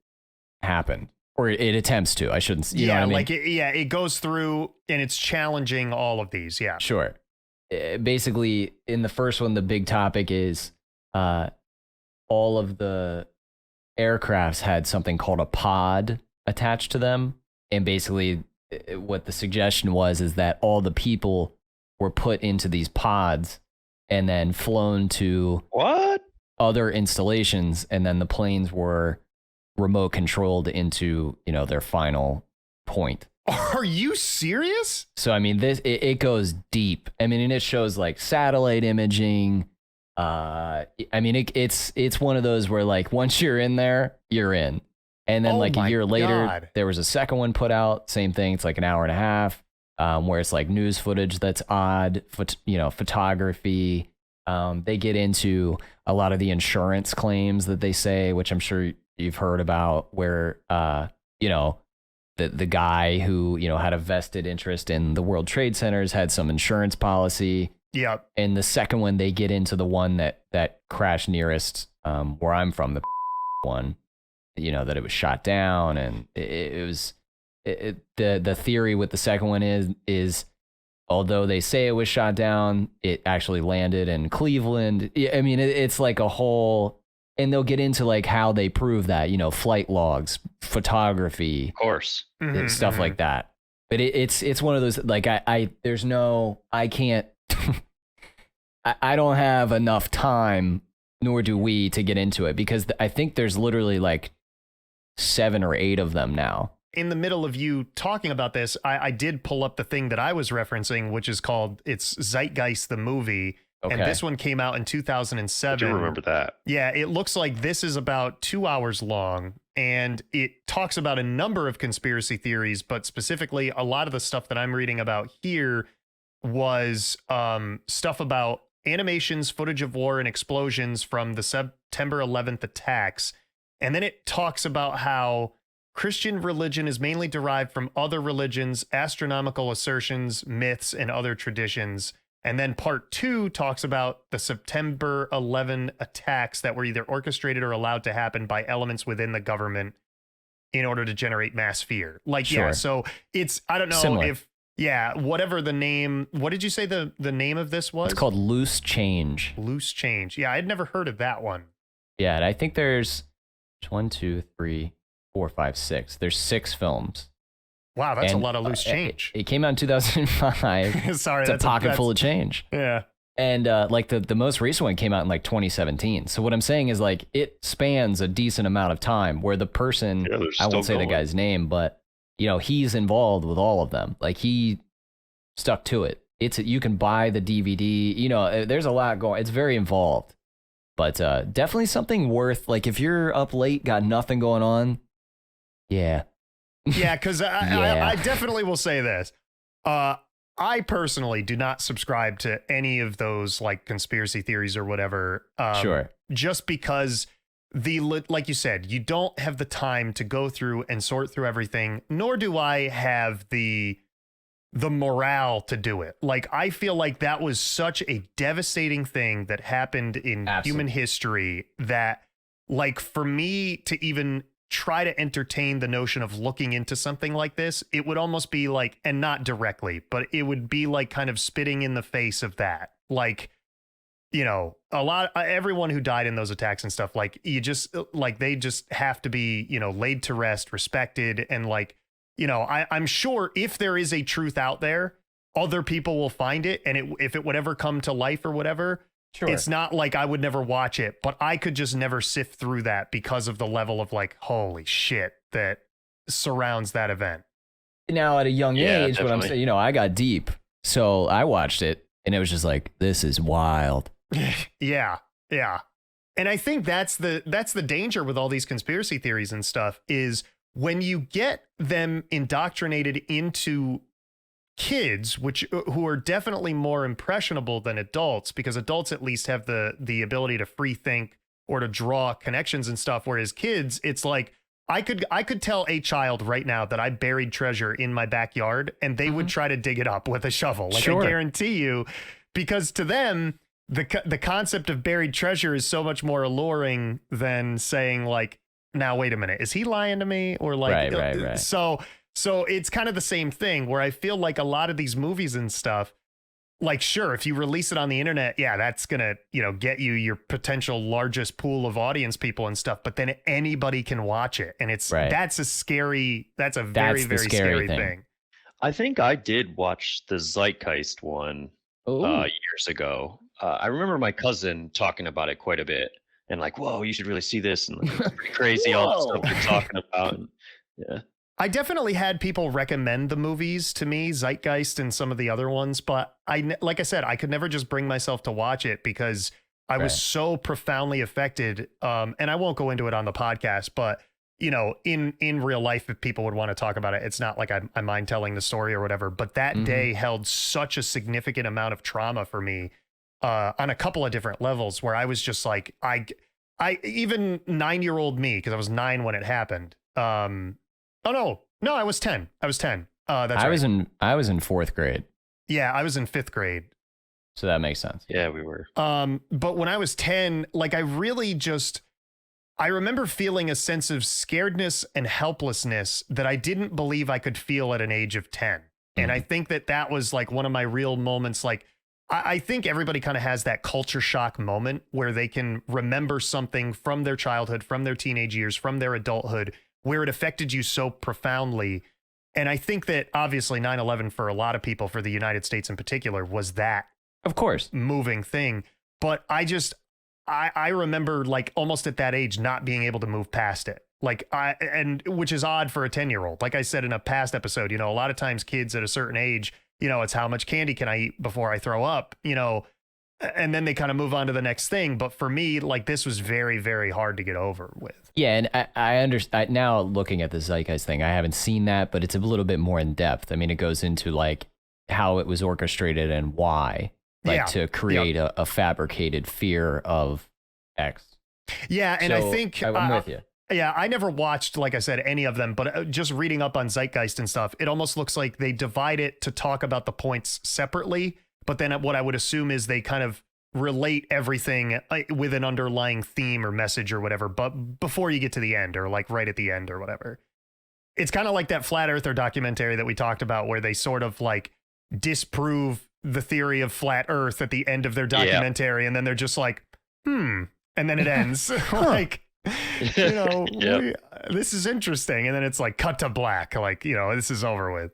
happened. Or it attempts to. I shouldn't. You know what I mean? It goes through and it's challenging all of these. Yeah, sure. Basically, in the first one, the big topic is all of the aircrafts had something called a pod attached to them, and basically, what the suggestion was is that all the people were put into these pods and then flown to other installations, and then the planes were remote controlled into their final point. Are you serious? So I mean, it goes deep. I mean, and it shows like satellite imaging. I mean, it's one of those where, like, once you're in there, you're in. And then like a year later, there was a second one put out. Same thing. It's like an hour and a half, where it's like news footage that's odd, photography. They get into a lot of the insurance claims that they say, which I'm sure you've heard about, where the guy who had a vested interest in the World Trade Centers had some insurance policy. Yeah. And the second one, they get into the one that crashed nearest where I'm from, the one, that it was shot down, and it was the theory with the second one is although they say it was shot down, it actually landed in Cleveland. I mean, it's like a whole. And they'll get into like how they prove that, flight logs, photography, of course, stuff like that. But it's one of those, like, I can't, I don't have enough time, nor do we, to get into it, because I think there's literally like 7 or 8 of them now. In the middle of you talking about this, I did pull up the thing that I was referencing, which is called, it's Zeitgeist the Movie. Okay. And this one came out in 2007. I do remember that. Yeah, it looks like this is about 2 hours long, and it talks about a number of conspiracy theories, but specifically a lot of the stuff that I'm reading about here was stuff about animations, footage of war and explosions from the September 11th attacks. And then it talks about how Christian religion is mainly derived from other religions, astronomical assertions, myths, and other traditions. And then part 2 talks about the September 11 attacks that were either orchestrated or allowed to happen by elements within the government in order to generate mass fear. Like, sure. Yeah, so it's, I don't know Similar. If, yeah, whatever the name, what did you say the name of this was? It's called Loose Change. Loose Change. Yeah, I'd never heard of that one. Yeah, and I think there's 1, 2, 3, 4, 5, 6. There's 6 films. Wow, that's a lot of loose change. It came out in 2005. Sorry, it's a pocket full of change. Yeah. And like the most recent one came out in like 2017. So what I'm saying is like it spans a decent amount of time where the person, I won't say the guy's name, but you know, he's involved with all of them. Like he stuck to it. You can buy the DVD, you know, there's a lot going. It's very involved, but definitely something worth, like if you're up late, got nothing going on. Yeah. Yeah. Cause I definitely will say this. I personally do not subscribe to any of those like conspiracy theories or whatever. Sure. Just because like you said, you don't have the time to go through and sort through everything, nor do I have the morale to do it. Like, I feel like that was such a devastating thing that happened in human history that, like, for me to even try to entertain the notion of looking into something like this, it would almost be like, and not directly, but it would be like kind of spitting in the face of that. Like, you know, everyone who died in those attacks and stuff, like, you just, like, they just have to be, you know, laid to rest, respected, and like, you know, I'm sure if there is a truth out there, other people will find it. And if it would ever come to life or whatever, sure, it's not like I would never watch it, but I could just never sift through that because of the level of like, holy shit that surrounds that event. Now at a young age, definitely. What I'm saying, you know, I got deep. So I watched it and it was just like, this is wild. Yeah. Yeah. And I think that's the danger with all these conspiracy theories and stuff is when you get them indoctrinated into kids, who are definitely more impressionable than adults, because adults at least have the ability to free think or to draw connections and stuff. Whereas kids, it's like, I could tell a child right now that I buried treasure in my backyard and they would try to dig it up with a shovel. Like, sure. I guarantee you, because to them, the concept of buried treasure is so much more alluring than saying like, now, wait a minute, is he lying to me? Or like, right. So it's kind of the same thing where I feel like a lot of these movies and stuff, like, sure, if you release it on the internet, yeah, that's going to, you know, get you your potential largest pool of audience people and stuff. But then anybody can watch it. And that's a very, very scary thing. I think I did watch the Zeitgeist one years ago. I remember my cousin talking about it quite a bit. And like, whoa, you should really see this. And like, it's pretty crazy, all the stuff they're talking about. And, yeah. I definitely had people recommend the movies to me, Zeitgeist and some of the other ones. But like I said, I could never just bring myself to watch it because I was so profoundly affected. And I won't go into it on the podcast, but, you know, in real life, if people would want to talk about it, it's not like I mind telling the story or whatever. But that day held such a significant amount of trauma for me. On a couple of different levels where I was just like, I even 9-year-old me, because I was 9 when it happened. No, I was 10. That's right. I was in 4th grade. Yeah, I was in 5th grade. So that makes sense. Yeah, we were. But when I was 10, like I remember feeling a sense of scaredness and helplessness that I didn't believe I could feel at an age of 10. And I think that was like one of my real moments. Like, I think everybody kind of has that culture shock moment where they can remember something from their childhood, from their teenage years, from their adulthood, where it affected you so profoundly. And I think that obviously 9/11 for a lot of people, for the United States in particular, was that, of course, moving thing. But I remember like almost at that age not being able to move past it. Like and which is odd for a 10-year-old. Like I said in a past episode, you know, a lot of times kids at a certain age, you know, it's how much candy can I eat before I throw up, you know, and then they kind of move on to the next thing. But for me, like, this was very, very hard to get over with. Yeah. And I understand now looking at the Zeitgeist thing, I haven't seen that, but it's a little bit more in depth. I mean, it goes into like how it was orchestrated and why, like to create a fabricated fear of X. Yeah. And so, I think I'm with you. Yeah, I never watched, like I said, any of them, but just reading up on Zeitgeist and stuff, it almost looks like they divide it to talk about the points separately. But then what I would assume is they kind of relate everything with an underlying theme or message or whatever, but before you get to the end or like right at the end or whatever. It's kind of like that Flat Earther documentary that we talked about where they sort of like disprove the theory of flat Earth at the end of their documentary. And then they're just like, and then it ends. Like, you know, this is interesting. And then it's like cut to black. Like, you know, this is over with.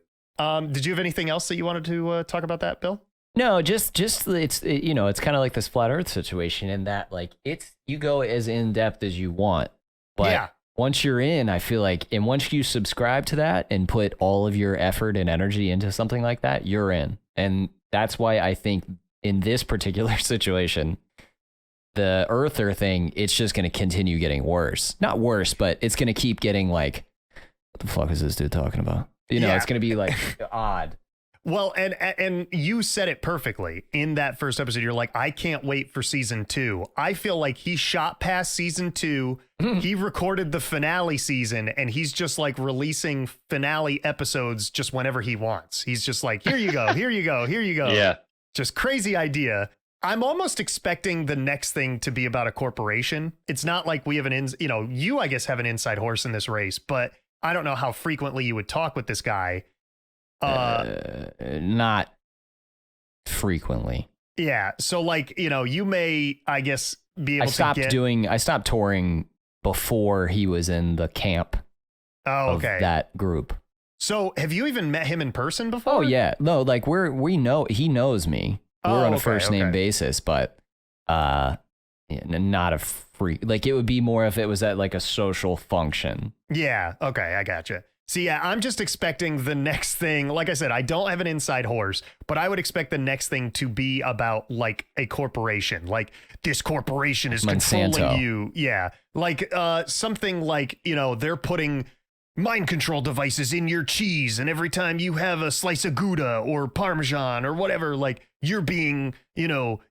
Did you have anything else that you wanted to talk about that, Bill? No, just it's kind of like this flat Earth situation in that like you go as in depth as you want, but once you're in, I feel like, and once you subscribe to that and put all of your effort and energy into something like that, you're in, and that's why I think in this particular situation, the Earther thing, it's just going to continue getting worse. Not worse, but it's going to keep getting like, what the fuck is this dude talking about? It's going to be like odd. Well, and you said it perfectly in that first episode. You're like, I can't wait for season 2. I feel like he shot past season 2. He recorded the finale season, and he's just like releasing finale episodes just whenever he wants. He's just like, here you go, here you go, here you go. Yeah. Just crazy idea. I'm almost expecting the next thing to be about a corporation. It's not like we have you, I guess, have an inside horse in this race, but I don't know how frequently you would talk with this guy. Not frequently. Yeah. So like, you may, I guess, be able I stopped touring before he was in the camp of that group. So have you even met him in person before? Oh yeah. No, like he knows me. We're on a first name basis, but not a free, like it would be more if it was at like a social function. Yeah. Okay. I gotcha. See, yeah, I'm just expecting the next thing. Like I said, I don't have an inside horse, but I would expect the next thing to be about like a corporation. Like this corporation is Monsanto. Controlling you. Yeah. Like something like, they're putting mind control devices in your cheese. And every time you have a slice of Gouda or Parmesan or whatever, like you're being,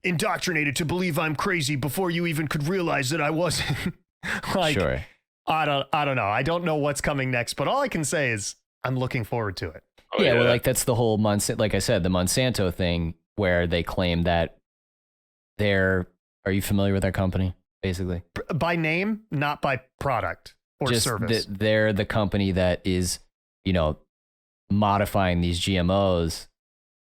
indoctrinated to believe I'm crazy before you even could realize that I wasn't. Like, sure. I don't know. I don't know what's coming next, but all I can say is I'm looking forward to it. Oh, yeah, well, like that's the whole like I said, the Monsanto thing where they claim that are you familiar with their company, basically? By name, not by product or just service. They're the company that is, modifying these GMOs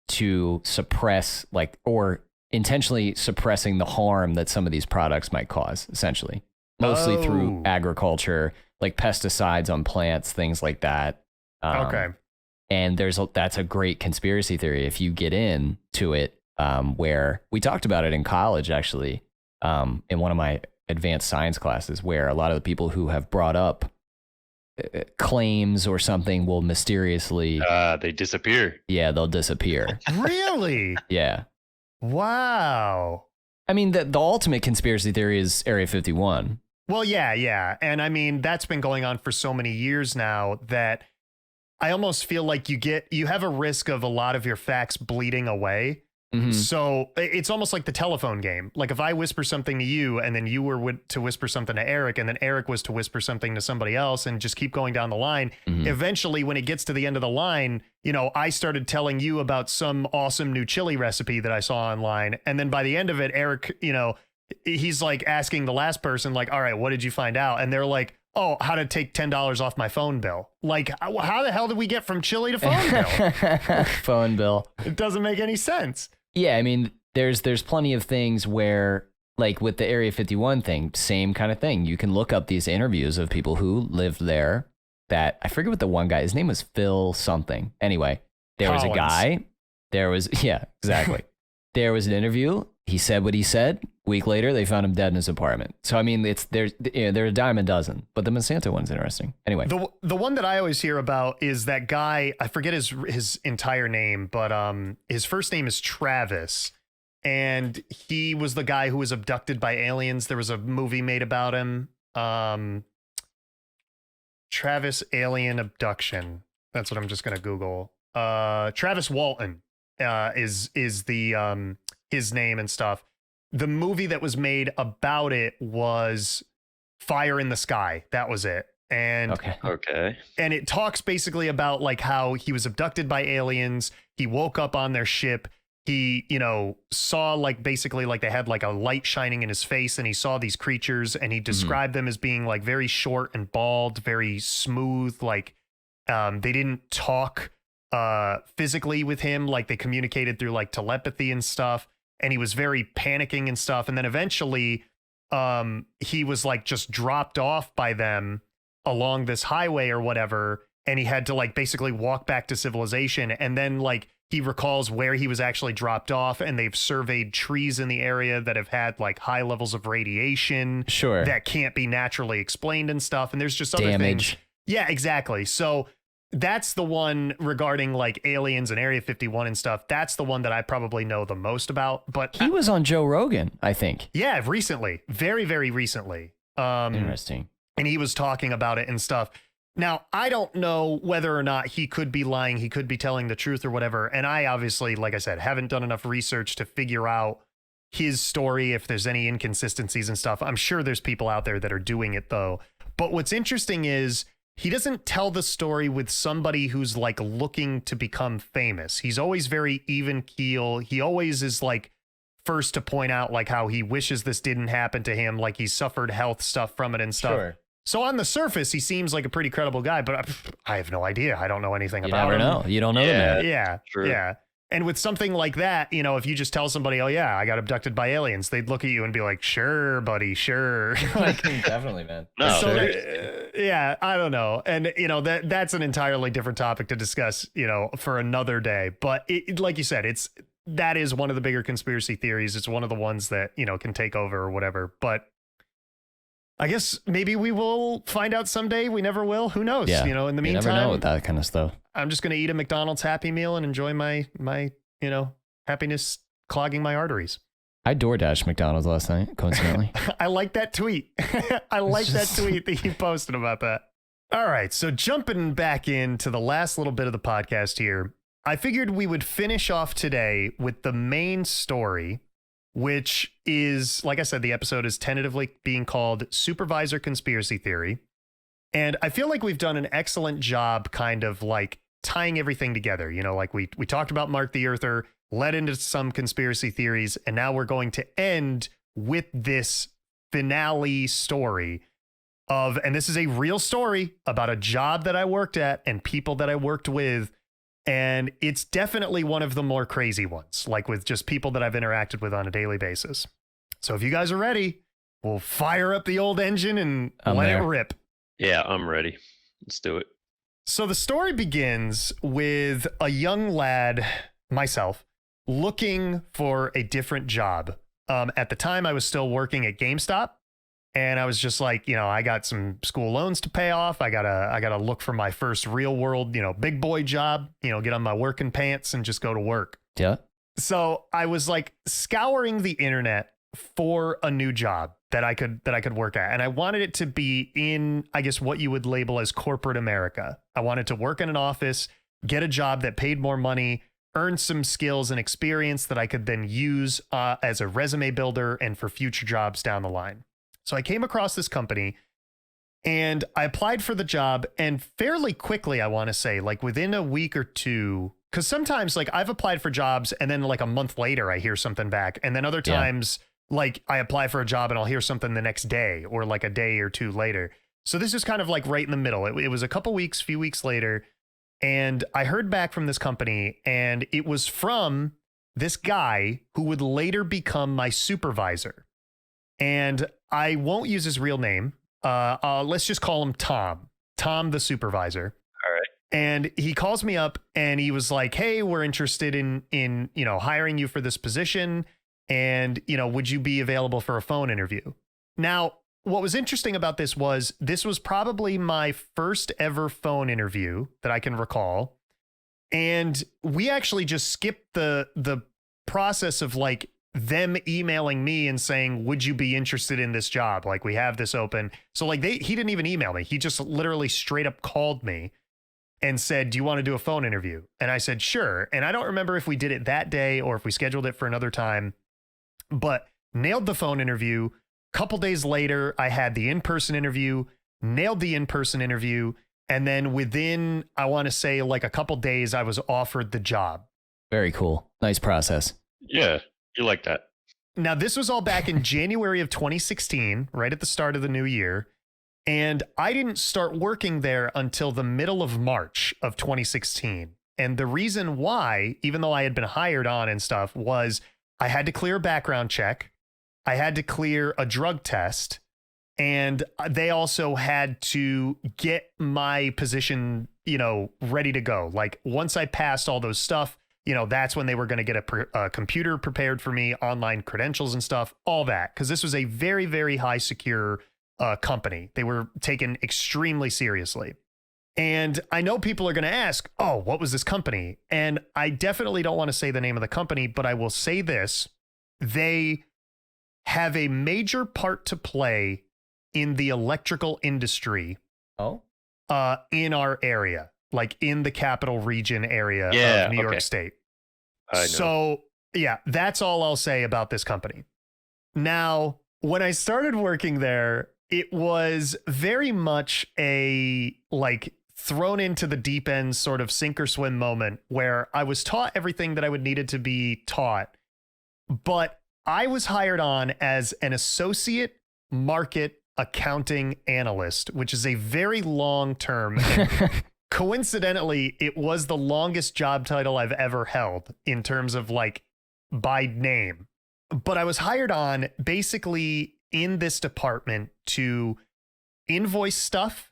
to suppress or intentionally suppressing the harm that some of these products might cause, essentially. Mostly through agriculture, like pesticides on plants, things like that. Okay. And that's a great conspiracy theory if you get into it, where we talked about it in college, actually, in one of my advanced science classes, where a lot of the people who have brought up claims or something will mysteriously... they disappear. Yeah, they'll disappear. Really? Yeah. Wow. I mean, the ultimate conspiracy theory is Area 51. Well, yeah. And I mean, that's been going on for so many years now that I almost feel like you have a risk of a lot of your facts bleeding away. Mm-hmm. So it's almost like the telephone game. Like if I whisper something to you and then you were to whisper something to Eric and then Eric was to whisper something to somebody else and just keep going down the line. Mm-hmm. Eventually, when it gets to the end of the line, I started telling you about some awesome new chili recipe that I saw online. And then by the end of it, Eric, he's like asking the last person, like, all right, what did you find out? And they're like, oh, how to take $10 off my phone bill. Like, how the hell did we get from chili to phone bill? Phone bill. It doesn't make any sense. Yeah, I mean, there's plenty of things where, like with the Area 51 thing, same kind of thing. You can look up these interviews of people who lived there that, I forget what the one guy, his name was Phil something. Anyway, there was a guy, yeah, exactly. There was an interview. He said what he said. Week later, they found him dead in his apartment. So, I mean, they're a dime a dozen, but the Monsanto one's interesting. Anyway. The one that I always hear about is that guy, I forget his entire name, but his first name is Travis. And he was the guy who was abducted by aliens. There was a movie made about him. Travis alien abduction. That's what I'm just going to Google. Travis Walton is the his name and stuff. The movie that was made about it was Fire in the Sky. That was it. And okay. And it talks basically about like how he was abducted by aliens. He woke up on their ship. He, saw like basically like they had like a light shining in his face and he saw these creatures and he described them as being like very short and bald, very smooth. Like they didn't talk physically with him. Like they communicated through like telepathy and stuff. And he was very panicking and stuff. And then eventually he was like just dropped off by them along this highway or whatever. And he had to like basically walk back to civilization. And then like he recalls where he was actually dropped off, and they've surveyed trees in the area that have had like high levels of radiation that can't be naturally explained and stuff. And there's just other damage. things. Yeah, exactly. So that's the one regarding like aliens and Area 51 and stuff. That's the one that I probably know the most about. But he was on Joe Rogan, I think. Yeah, recently. Very, very recently. Interesting. And he was talking about it and stuff. Now, I don't know whether or not he could be lying. He could be telling the truth or whatever. And I obviously, like I said, haven't done enough research to figure out his story, if there's any inconsistencies and stuff. I'm sure there's people out there that are doing it, though. But what's interesting is he doesn't tell the story with somebody who's like looking to become famous. He's always very even keel. He always is like first to point out like how he wishes this didn't happen to him, like he suffered health stuff from it and stuff. Sure. So on the surface, he seems like a pretty credible guy, but I have no idea. I don't know anything about him. You never know. You don't know the man. Yeah, sure. Yeah. And with something like that, you know, if you just tell somebody, oh, yeah, I got abducted by aliens, they'd look at you and be like, sure, buddy, sure. Like, definitely, man. No, so, yeah, I don't know. And, you know, that's an entirely different topic to discuss, you know, for another day. But like you said, that is one of the bigger conspiracy theories. It's one of the ones that, you know, can take over or whatever. But I guess maybe we will find out someday. We never will. Who knows? Yeah. You know, in the meantime, you never know with that kind of stuff. I'm just going to eat a McDonald's Happy Meal and enjoy my, you know, happiness clogging my arteries. I DoorDashed McDonald's last night, coincidentally. I like that tweet. I like that tweet that you posted about that. All right. So jumping back into the last little bit of the podcast here, I figured we would finish off today with the main story, which is, like I said, the episode is tentatively being called Supervisor Conspiracy Theory. And I feel like we've done an excellent job kind of like tying everything together. You know, like we talked about Mark the Earther, led into some conspiracy theories, and now we're going to end with this finale story of, and this is a real story about a job that I worked at and people that I worked with. And it's definitely one of the more crazy ones, like with just people that I've interacted with on a daily basis. So if you guys are ready, we'll fire up the old engine and let it rip. Yeah, I'm ready. Let's do it. So the story begins with a young lad, myself, looking for a different job. At the time, I was still working at GameStop. And I was just like, you know, I got some school loans to pay off. I gotta look for my first real world, you know, big boy job, you know, get on my working pants and just go to work. Yeah. So I was like scouring the internet for a new job that I could work at. And I wanted it to be in, I guess, what you would label as corporate America. I wanted to work in an office, get a job that paid more money, earn some skills and experience that I could then use as a resume builder and for future jobs down the line. So I came across this company and I applied for the job, and fairly quickly, I want to say, like within a week or two, because sometimes like I've applied for jobs and then like a month later I hear something back. And then other times like I apply for a job and I'll hear something the next day or like a day or two later. So this is kind of like right in the middle. It was a few weeks later, and I heard back from this company, and it was from this guy who would later become my supervisor. And I won't use his real name. Let's just call him Tom the supervisor. All right. And he calls me up and he was like, hey, we're interested in, you know, hiring you for this position. And, you know, would you be available for a phone interview? Now, what was interesting about this was probably my first ever phone interview that I can recall. And we actually just skipped the process of like them emailing me and saying, would you be interested in this job? Like, we have this open. So like he didn't even email me. He just literally straight up called me and said, do you want to do a phone interview? And I said, sure. And I don't remember if we did it that day or if we scheduled it for another time, but nailed the phone interview. Couple days later, I had the in-person interview, nailed the in-person interview. And then within, I want to say like a couple days, I was offered the job. Very cool. Nice process. Yeah. You like that. Now, this was all back in January of 2016, right at the start of the new year. And I didn't start working there until the middle of March of 2016. And the reason why, even though I had been hired on and stuff, was I had to clear a background check. I had to clear a drug test. And they also had to get my position, you know, ready to go. Like once I passed all those stuff, that's when they were going to get a computer prepared for me, online credentials and stuff, all that. Because this was a very, very high secure company. They were taken extremely seriously. And I know people are going to ask, oh, what was this company? And I definitely don't want to say the name of the company, but I will say this. They have a major part to play in the electrical industry. Oh, in our area, like in the capital region area of New York State. So yeah, that's all I'll say about this company. Now, when I started working there, it was very much a like thrown into the deep end sort of sink or swim moment where I was taught everything that I would needed to be taught, but I was hired on as an associate market accounting analyst, which is a very long term. Coincidentally, it was the longest job title I've ever held in terms of like by name. But I was hired on basically in this department to invoice stuff,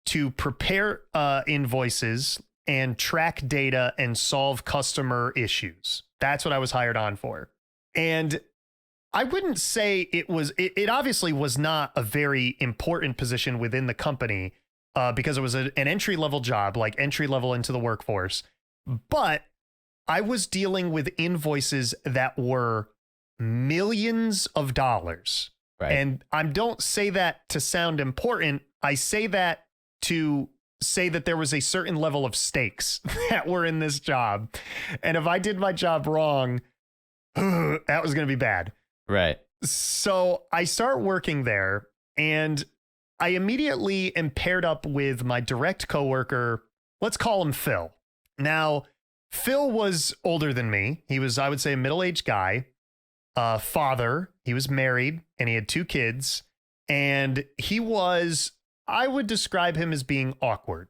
to prepare invoices and track data and solve customer issues. That's what I was hired on for. And I wouldn't say it obviously was not a very important position within the company because it was an entry level job, like entry level into the workforce. But I was dealing with invoices that were millions of dollars. Right. And I don't say that to sound important. I say that to say that there was a certain level of stakes that were in this job. And if I did my job wrong, that was going to be bad. Right. So I start working there and I immediately am paired up with my direct coworker. Let's call him Phil. Now, Phil was older than me. He was, I would say, a middle-aged guy, father. He was married and he had 2 kids. And he was, I would describe him as being awkward.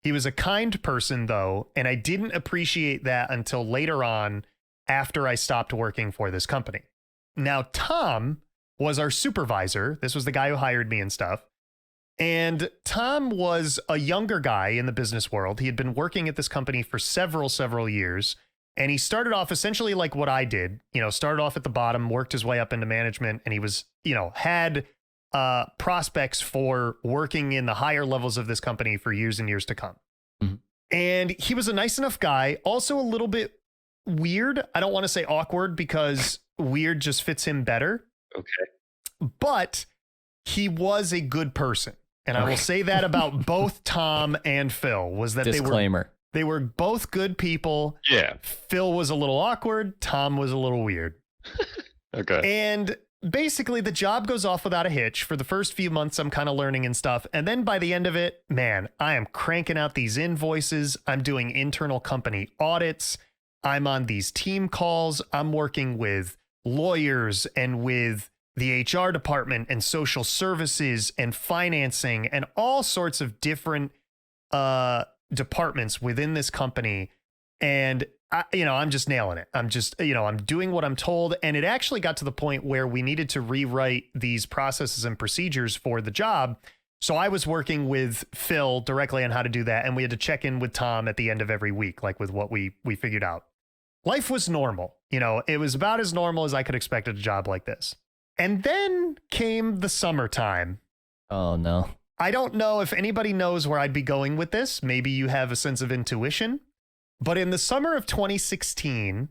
He was a kind person, though, and I didn't appreciate that until later on after I stopped working for this company. Now, Tom was our supervisor. This was the guy who hired me and stuff. And Tom was a younger guy in the business world. He had been working at this company for several years. And he started off essentially like what I did, started off at the bottom, worked his way up into management. And he was, had prospects for working in the higher levels of this company for years and years to come. Mm-hmm. And he was a nice enough guy, also a little bit weird. I don't want to say awkward because weird just fits him better. Okay. But he was a good person. And I will say that about both Tom and Phil was that Disclaimer. They were both good people. Yeah. Phil was a little awkward. Tom was a little weird. Okay. And basically the job goes off without a hitch. For the first few months, I'm kind of learning and stuff. And then by the end of it, man, I am cranking out these invoices. I'm doing internal company audits. I'm on these team calls. I'm working with lawyers and with the HR department and social services and financing and all sorts of different departments within this company. And I'm just nailing it. I'm just, I'm doing what I'm told. And it actually got to the point where we needed to rewrite these processes and procedures for the job. So I was working with Phil directly on how to do that. And we had to check in with Tom at the end of every week, like with what we figured out. Life was normal. It was about as normal as I could expect at a job like this. And then came the summertime. Oh, no. I don't know if anybody knows where I'd be going with this. Maybe you have a sense of intuition. But in the summer of 2016,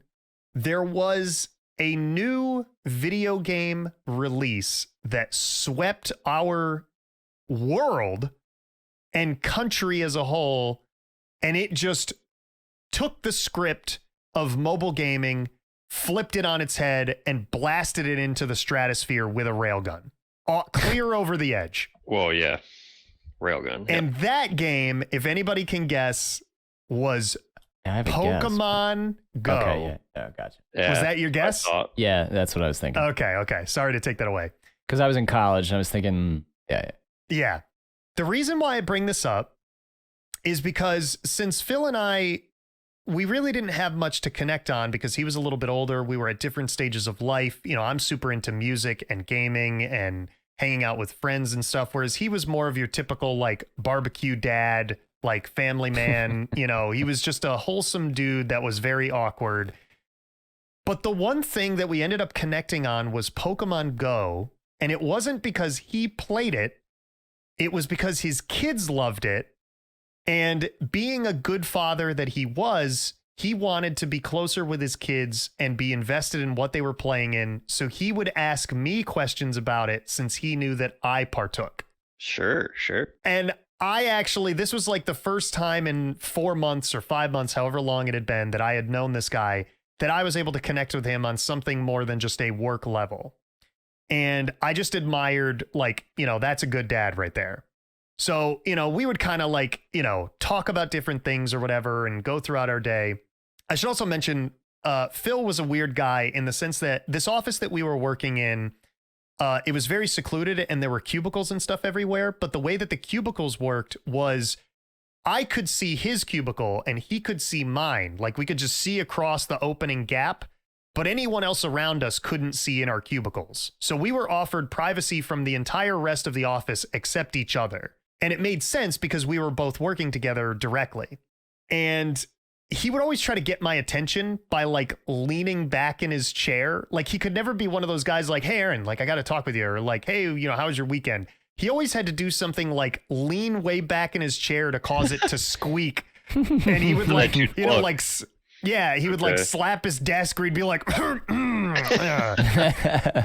there was a new video game release that swept our world and country as a whole. And it just took the script of mobile gaming, flipped it on its head, and blasted it into the stratosphere with a railgun. Clear over the edge. Well, yeah. Railgun. And that game, if anybody can guess, was Pokemon Go. Okay, yeah. Oh, gotcha. Yeah, was that your guess? Yeah, that's what I was thinking. Okay. Sorry to take that away. Because I was in college and I was thinking, Yeah. The reason why I bring this up is because since Phil and I, we really didn't have much to connect on because he was a little bit older. We were at different stages of life. I'm super into music and gaming and hanging out with friends and stuff, whereas he was more of your typical like barbecue dad, like family man. He was just a wholesome dude that was very awkward. But the one thing that we ended up connecting on was Pokemon Go. And it wasn't because he played it. It was because his kids loved it. And being a good father that he was, he wanted to be closer with his kids and be invested in what they were playing in. So he would ask me questions about it since he knew that I partook. Sure. And this was like the first time in 4 months or 5 months, however long it had been, that I had known this guy, that I was able to connect with him on something more than just a work level. And I just admired, that's a good dad right there. So, we would kind of talk about different things or whatever and go throughout our day. I should also mention, Phil was a weird guy in the sense that this office that we were working in, it was very secluded and there were cubicles and stuff everywhere. But the way that the cubicles worked was I could see his cubicle and he could see mine. Like we could just see across the opening gap, but anyone else around us couldn't see in our cubicles. So we were offered privacy from the entire rest of the office except each other. And it made sense because we were both working together directly. And he would always try to get my attention by leaning back in his chair. Like he could never be one of those guys like, hey, Aaron, I got to talk with you. Or like, hey, how was your weekend? He always had to do something like lean way back in his chair to cause it to squeak. And he would he would slap his desk or he'd be like,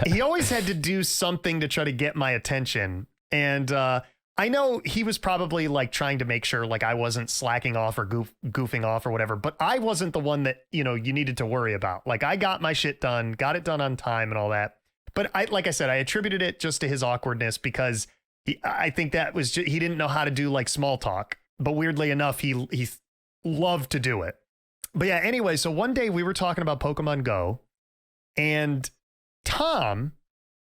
he always had to do something to try to get my attention. And I know he was probably trying to make sure I wasn't slacking off or goofing off or whatever, but I wasn't the one that, you needed to worry about. I got my shit done, got it done on time and all that. But like I said, I attributed it just to his awkwardness because I think that was he didn't know how to do small talk, but weirdly enough, he loved to do it. But yeah, anyway, so one day we were talking about Pokemon Go and Tom,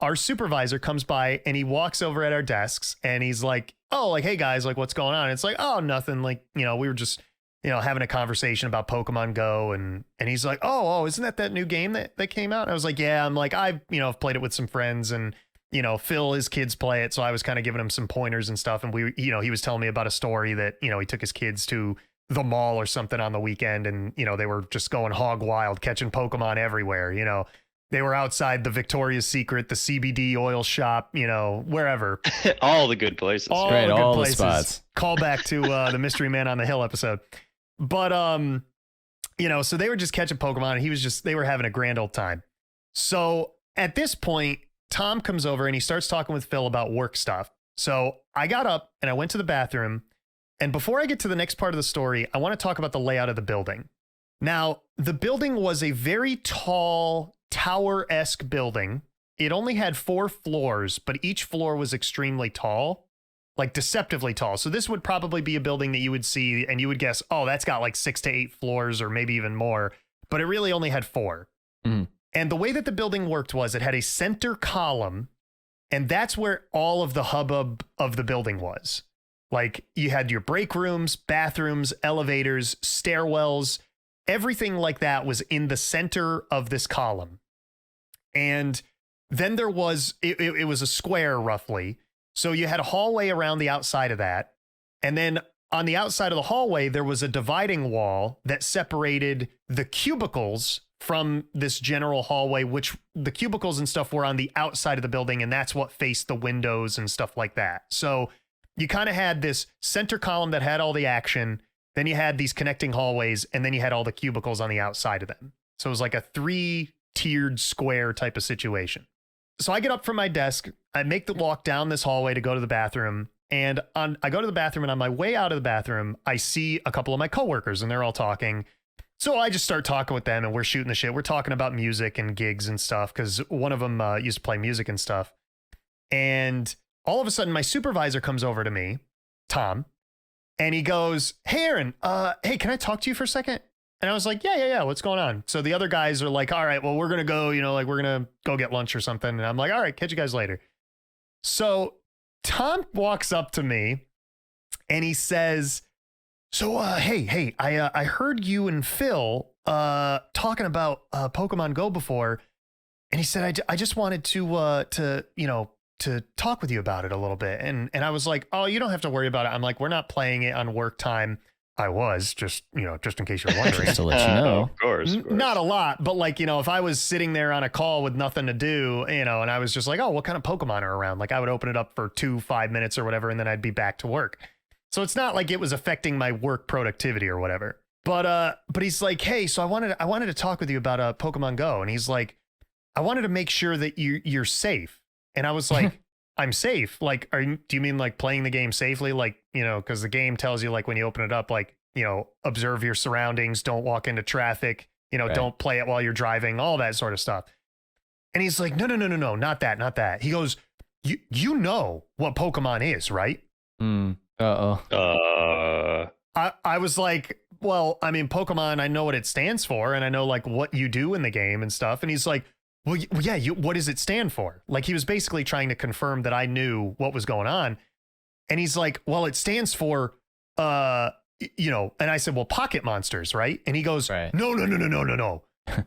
our supervisor, comes by and he walks over at our desks and he's like, oh, hey guys, what's going on? And it's like, oh, nothing. We were just, having a conversation about Pokemon Go. And he's like, oh, isn't that new game that came out? And I was like, yeah, I've played it with some friends and, Phil, his kids play it. So I was kind of giving him some pointers and stuff. And he was telling me about a story that, he took his kids to the mall or something on the weekend. And, they were just going hog wild, catching Pokemon everywhere. They were outside the Victoria's Secret, the CBD oil shop, wherever. All the good places. All the spots. Call back to the Mystery Man on the Hill episode. But, so they were just catching Pokemon and they were having a grand old time. So at this point, Tom comes over and he starts talking with Phil about work stuff. So I got up and I went to the bathroom. And before I get to the next part of the story, I want to talk about the layout of the building. Now, the building was a very tall, tower-esque building. It only had 4 floors, but each floor was extremely tall, deceptively tall. So this would probably be a building that you would see and you would guess, oh, that's got 6 to 8 floors or maybe even more, but it really only had 4. Mm. And the way that the building worked was it had a center column, and that's where all of the hubbub of the building was. You had your break rooms, bathrooms, elevators, stairwells, everything like that was in the center of this column. And then there was, it was a square roughly. So you had a hallway around the outside of that. And then on the outside of the hallway, there was a dividing wall that separated the cubicles from this general hallway, which the cubicles and stuff were on the outside of the building. And that's what faced the windows and stuff like that. So you kind of had this center column that had all the action. Then you had these connecting hallways, and then you had all the cubicles on the outside of them. So it was like a 3-tiered square type of situation. So I get up from my desk, I make the walk down this hallway to go to the bathroom, and I go to the bathroom, and on my way out of the bathroom, I see a couple of my coworkers, and they're all talking. So I just start talking with them, and we're shooting the shit. We're talking about music and gigs and stuff, because one of them used to play music and stuff. And all of a sudden, my supervisor comes over to me, Tom, and he goes, hey, Aaron, hey, can I talk to you for a second? And I was like, yeah. What's going on? So the other guys are like, all right, well, we're going to go, we're going to go get lunch or something. And I'm like, all right, catch you guys later. So Tom walks up to me and he says, so, hey, I heard you and Phil talking about Pokemon Go before. And he said, I just wanted to to talk with you about it a little bit. And I was like, oh, you don't have to worry about it. I'm like, we're not playing it on work time. I was just in case you're wondering. Just to let you know. Of course. Not a lot, but like, if I was sitting there on a call with nothing to do, and I was just like, oh, what kind of Pokemon are around? Like I would open it up for 5 minutes or whatever, and then I'd be back to work. So it's not like it was affecting my work productivity or whatever. But he's like, hey, so I wanted to talk with you about Pokemon Go. And he's like, I wanted to make sure that you're safe. And I was like, I'm safe. Like, do you mean like playing the game safely? Like, because the game tells you like when you open it up, like, observe your surroundings, don't walk into traffic, right. Don't play it while you're driving, all that sort of stuff. And he's like, no, not that. He goes, you know what Pokemon is, right? I was like, well, I mean, Pokemon, I know what it stands for, and I know like what you do in the game and stuff. And he's like, well, yeah, what does it stand for? Like he was basically trying to confirm that I knew what was going on. And he's like, well, it stands for, and I said, well, pocket monsters, right? And he goes, right. No.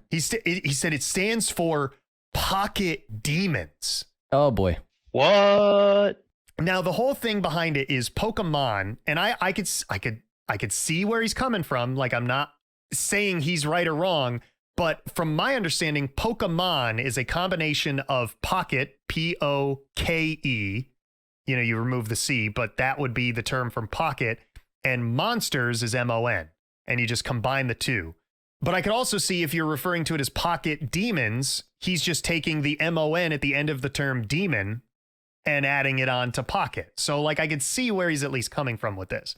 He said it stands for pocket demons. Oh boy. What? Now the whole thing behind it is Pokemon, and I could see where he's coming from. Like I'm not saying he's right or wrong, but from my understanding, Pokemon is a combination of pocket, Poke. You remove the C, but that would be the term from pocket, and monsters is MON, and you just combine the two. But I could also see if you're referring to it as pocket demons, he's just taking the MON at the end of the term demon and adding it on to pocket. So like I could see where he's at least coming from with this.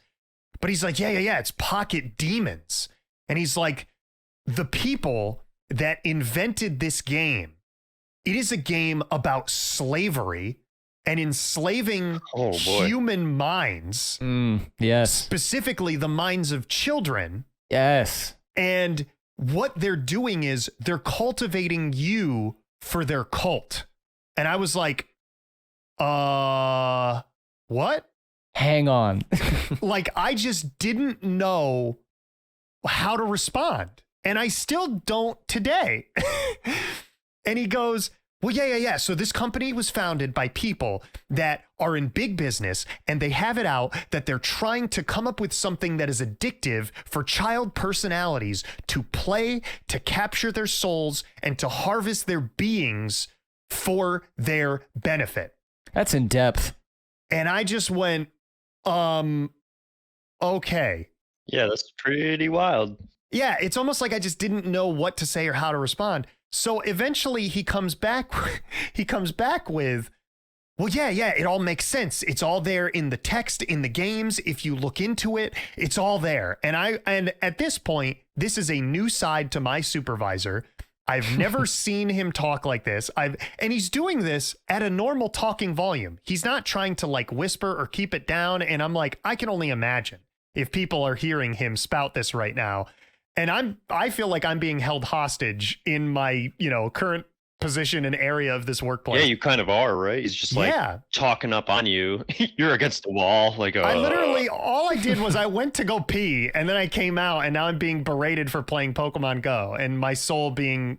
But he's like, yeah, it's pocket demons. And he's like, the people that invented this game, it is a game about slavery and enslaving human minds. Yes. Specifically the minds of children. Yes. And what they're doing is they're cultivating you for their cult. And I was like, what? Hang on. Like, I just didn't know how to respond. And I still don't today. And he goes, well, yeah. So this company was founded by people that are in big business, and they have it out that they're trying to come up with something that is addictive for child personalities to play, to capture their souls, and to harvest their beings for their benefit. That's in depth. And I just went, okay. Yeah, that's pretty wild. Yeah, it's almost like I just didn't know what to say or how to respond. So eventually he comes back with, well, yeah, it all makes sense. It's all there in the text, in the games. If you look into it, it's all there. And at this point, this is a new side to my supervisor. I've never seen him talk like this. And he's doing this at a normal talking volume. He's not trying to like whisper or keep it down. And I'm like, I can only imagine if people are hearing him spout this right now. And I feel like I'm being held hostage in my, current position and area of this workplace. Yeah, you kind of are, right? He's just like talking up on you. You're against the wall. Like, I literally, all I did was I went to go pee, and then I came out, and now I'm being berated for playing Pokemon Go, and my soul being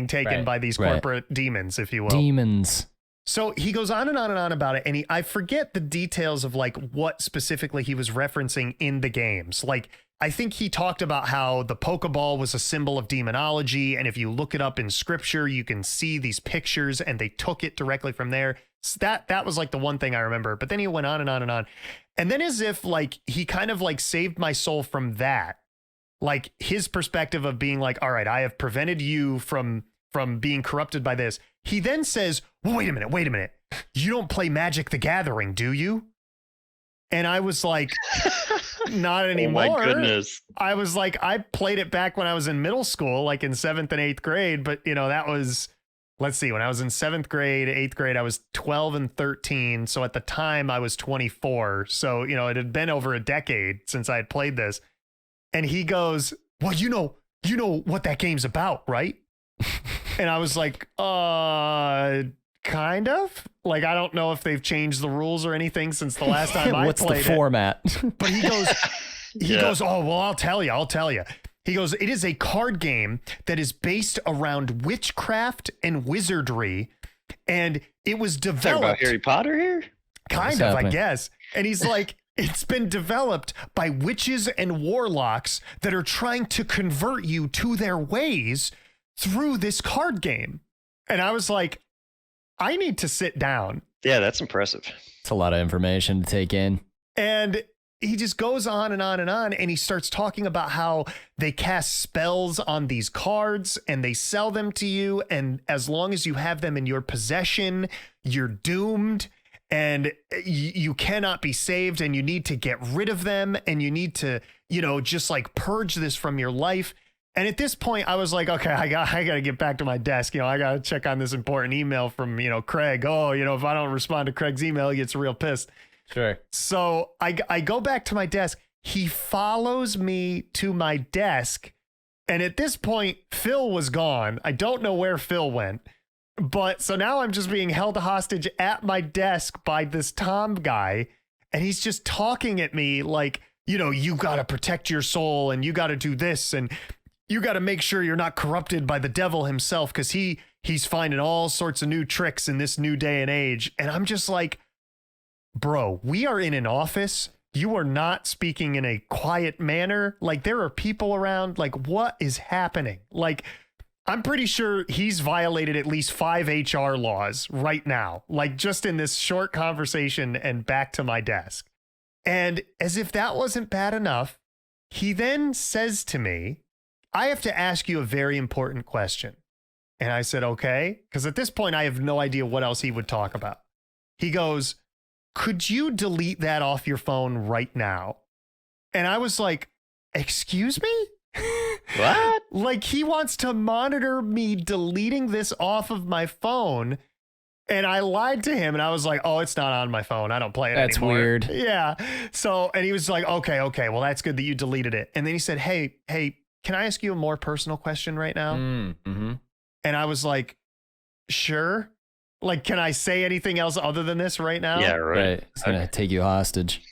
taken by these corporate demons, if you will. Demons. So he goes on and on and on about it, and I forget the details of like what specifically he was referencing in the games. Like, I think he talked about how the Pokeball was a symbol of demonology, and if you look it up in scripture, you can see these pictures, and they took it directly from there. So that was like the one thing I remember. But then he went on and on and on. And then as if like he kind of like saved my soul from that, like his perspective of being like, all right, I have prevented you from being corrupted by this. He then says, well, wait a minute. You don't play Magic the Gathering, do you? And I was like, not anymore. Oh my goodness. I was like, I played it back when I was in middle school, like in 7th and 8th grade. But, that was, let's see, when I was in 7th grade, 8th grade, I was 12 and 13. So at the time I was 24. So, it had been over a decade since I had played this. And he goes, well, you know what that game's about, right? And I was like, kind of. Like, I don't know if they've changed the rules or anything since the last time I What's played the format? But he goes, oh, well, I'll tell you. He goes, it is a card game that is based around witchcraft and wizardry. And it was Talking developed. about Harry Potter here? Kind of, I guess. And he's like, it's been developed by witches and warlocks that are trying to convert you to their ways through this card game. And I was like, I need to sit down. Yeah, that's impressive. It's a lot of information to take in. And he just goes on and on and on. And he starts talking about how they cast spells on these cards and they sell them to you. And as long as you have them in your possession, you're doomed. And you cannot be saved, and you need to get rid of them, and you need to, just like purge this from your life. And at this point, I was like, okay, I got to get back to my desk. I got to check on this important email from, Craig. Oh, if I don't respond to Craig's email, he gets real pissed. Sure. So I go back to my desk. He follows me to my desk. And at this point, Phil was gone. I don't know where Phil went. But so now I'm just being held hostage at my desk by this Tom guy. And he's just talking at me like, you got to protect your soul and you got to do this. And you got to make sure you're not corrupted by the devil himself, because he's finding all sorts of new tricks in this new day and age. And I'm just like, bro, we are in an office. You are not speaking in a quiet manner. Like, there are people around. Like, what is happening? Like, I'm pretty sure he's violated at least 5 HR laws right now, like just in this short conversation and back to my desk. And as if that wasn't bad enough, he then says to me, I have to ask you a very important question. And I said, okay, because at this point, I have no idea what else he would talk about. He goes, could you delete that off your phone right now? And I was like, excuse me? What? Like, he wants to monitor me deleting this off of my phone. And I lied to him and I was like, oh, it's not on my phone. I don't play it anymore. That's weird. Yeah. So, and he was like, okay. Well, that's good that you deleted it. And then he said, hey, can I ask you a more personal question right now? Mm-hmm. And I was like, sure. Like, can I say anything else other than this right now? Yeah, right. It's going to take you hostage.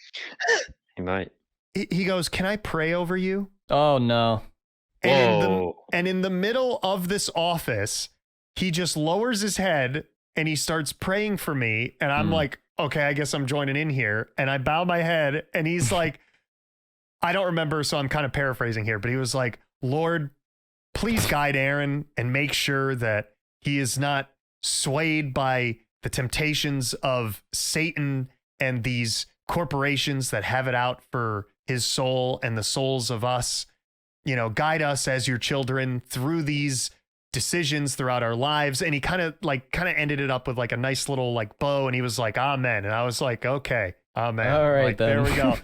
He might. He goes, can I pray over you? Oh, no. And in the middle of this office, he just lowers his head and he starts praying for me. And I'm like, okay, I guess I'm joining in here. And I bow my head and he's like, I don't remember, so I'm kind of paraphrasing here, but he was like, Lord, please guide Aaron and make sure that he is not swayed by the temptations of Satan and these corporations that have it out for his soul and the souls of us. Guide us as your children through these decisions throughout our lives. And he kind of ended it up with like a nice little like bow. And he was like, amen. And I was like, okay, amen. All right, like, then. There we go.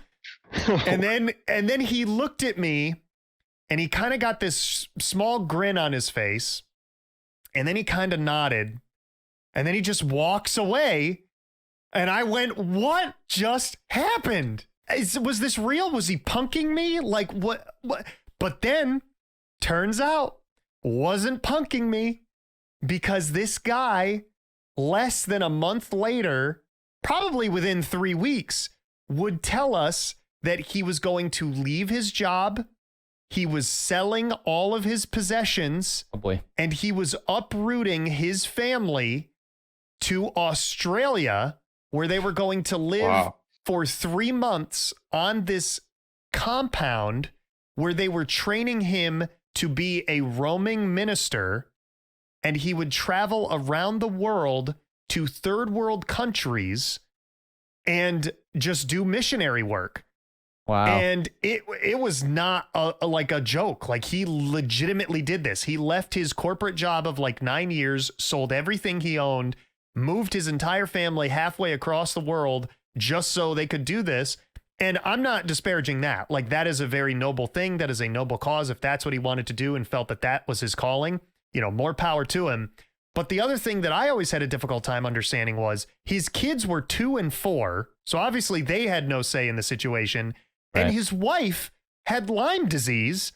and then he looked at me and he kind of got this small grin on his face. And then he kind of nodded and then he just walks away. And I went, what just happened? Was this real? Was he punking me? Like what? But then turns out wasn't punking me, because this guy, less than a month later, probably within 3 weeks, would tell us that he was going to leave his job. He was selling all of his possessions. Oh boy. And he was uprooting his family to Australia, where they were going to live for 3 months on this compound where they were training him to be a roaming minister, and he would travel around the world to third world countries and just do missionary work. Wow. And it was not like a joke. Like, he legitimately did this. He left his corporate job of like 9 years, sold everything he owned, moved his entire family halfway across the world just so they could do this. And I'm not disparaging that. Like, that is a very noble thing. That is a noble cause. If that's what he wanted to do and felt that that was his calling, more power to him. But the other thing that I always had a difficult time understanding was his kids were 2 and 4. So obviously they had no say in the situation. Right. And his wife had Lyme disease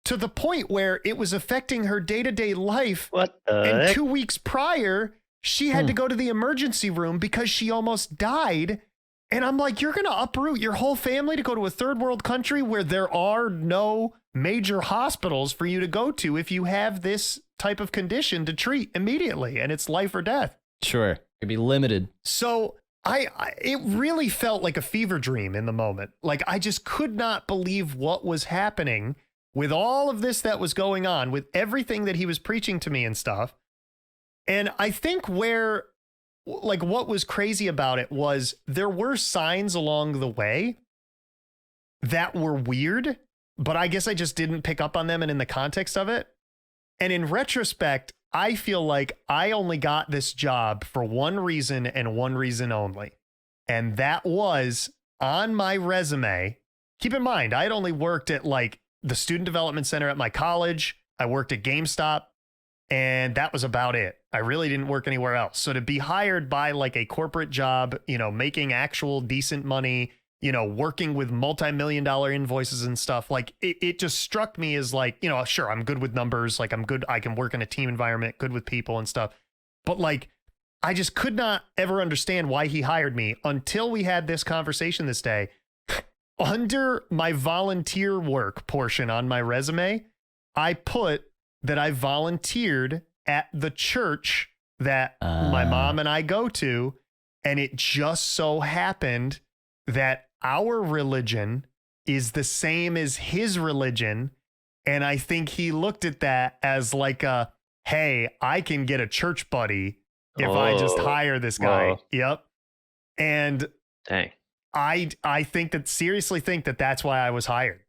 to the point where it was affecting her day-to-day life. What the And heck? 2 weeks prior, she had to go to the emergency room because she almost died. And I'm like, you're going to uproot your whole family to go to a third world country where there are no major hospitals for you to go to if you have this type of condition to treat immediately, and it's life or death. Sure. It'd be limited. So it really felt like a fever dream in the moment. Like, I just could not believe what was happening with all of this that was going on, with everything that he was preaching to me and stuff. And I think what was crazy about it was there were signs along the way that were weird, but I guess I just didn't pick up on them and in the context of it. And in retrospect, I feel like I only got this job for one reason and one reason only. And that was on my resume. Keep in mind, I had only worked at like the student development center at my college. I worked at GameStop, and that was about it. I really didn't work anywhere else. So to be hired by like a corporate job, making actual decent money, working with multi-million-dollar invoices and stuff, like it just struck me as like, sure, I'm good with numbers. Like, I'm good. I can work in a team environment, good with people and stuff. But like, I just could not ever understand why he hired me until we had this conversation this day. Under my volunteer work portion on my resume, I put that I volunteered at the church that my mom and I go to. And it just so happened that our religion is the same as his religion. And I think he looked at that as like hey, I can get a church buddy if I just hire this guy. Whoa. Yep. And dang. I seriously think that that's why I was hired.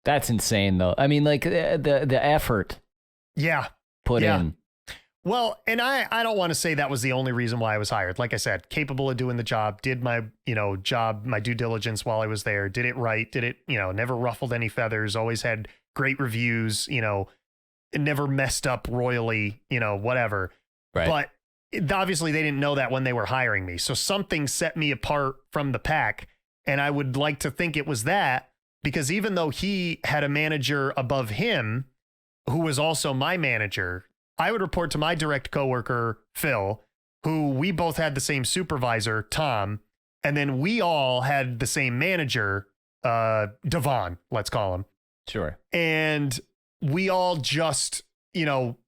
That's insane, though. I mean, like the effort put in. Well, and I don't want to say that was the only reason why I was hired. Like I said, capable of doing the job, did my, job, my due diligence while I was there, did it right, did it, never ruffled any feathers, always had great reviews, never messed up royally, whatever. Right. But obviously they didn't know that when they were hiring me. So something set me apart from the pack. And I would like to think it was that, because even though he had a manager above him who was also my manager, I would report to my direct coworker, Phil, who we both had the same supervisor, Tom, and then we all had the same manager, Devon, let's call him. Sure. And we all just,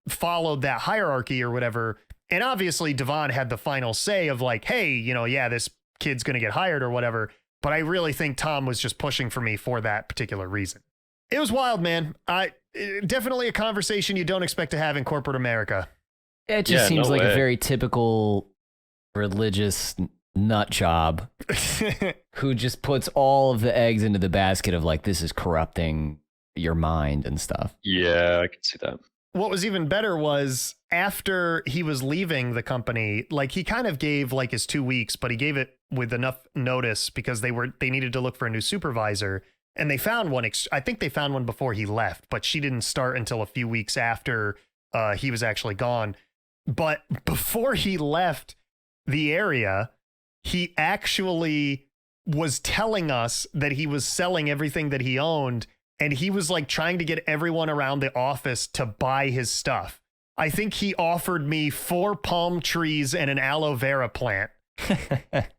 followed that hierarchy or whatever. And obviously Devon had the final say of like, hey, this kid's going to get hired or whatever. But I really think Tom was just pushing for me for that particular reason. It was wild, man. Definitely a conversation you don't expect to have in corporate America. It just seems like a very typical religious nut job who just puts all of the eggs into the basket of like, this is corrupting your mind and stuff. Yeah, I can see that. What was even better was after he was leaving the company, like he kind of gave like his 2 weeks, but he gave it with enough notice because they needed to look for a new supervisor. And they found one. I think they found one before he left, but she didn't start until a few weeks after he was actually gone. But before he left the area, he actually was telling us that he was selling everything that he owned. And he was like trying to get everyone around the office to buy his stuff. I think he offered me 4 palm trees and an aloe vera plant.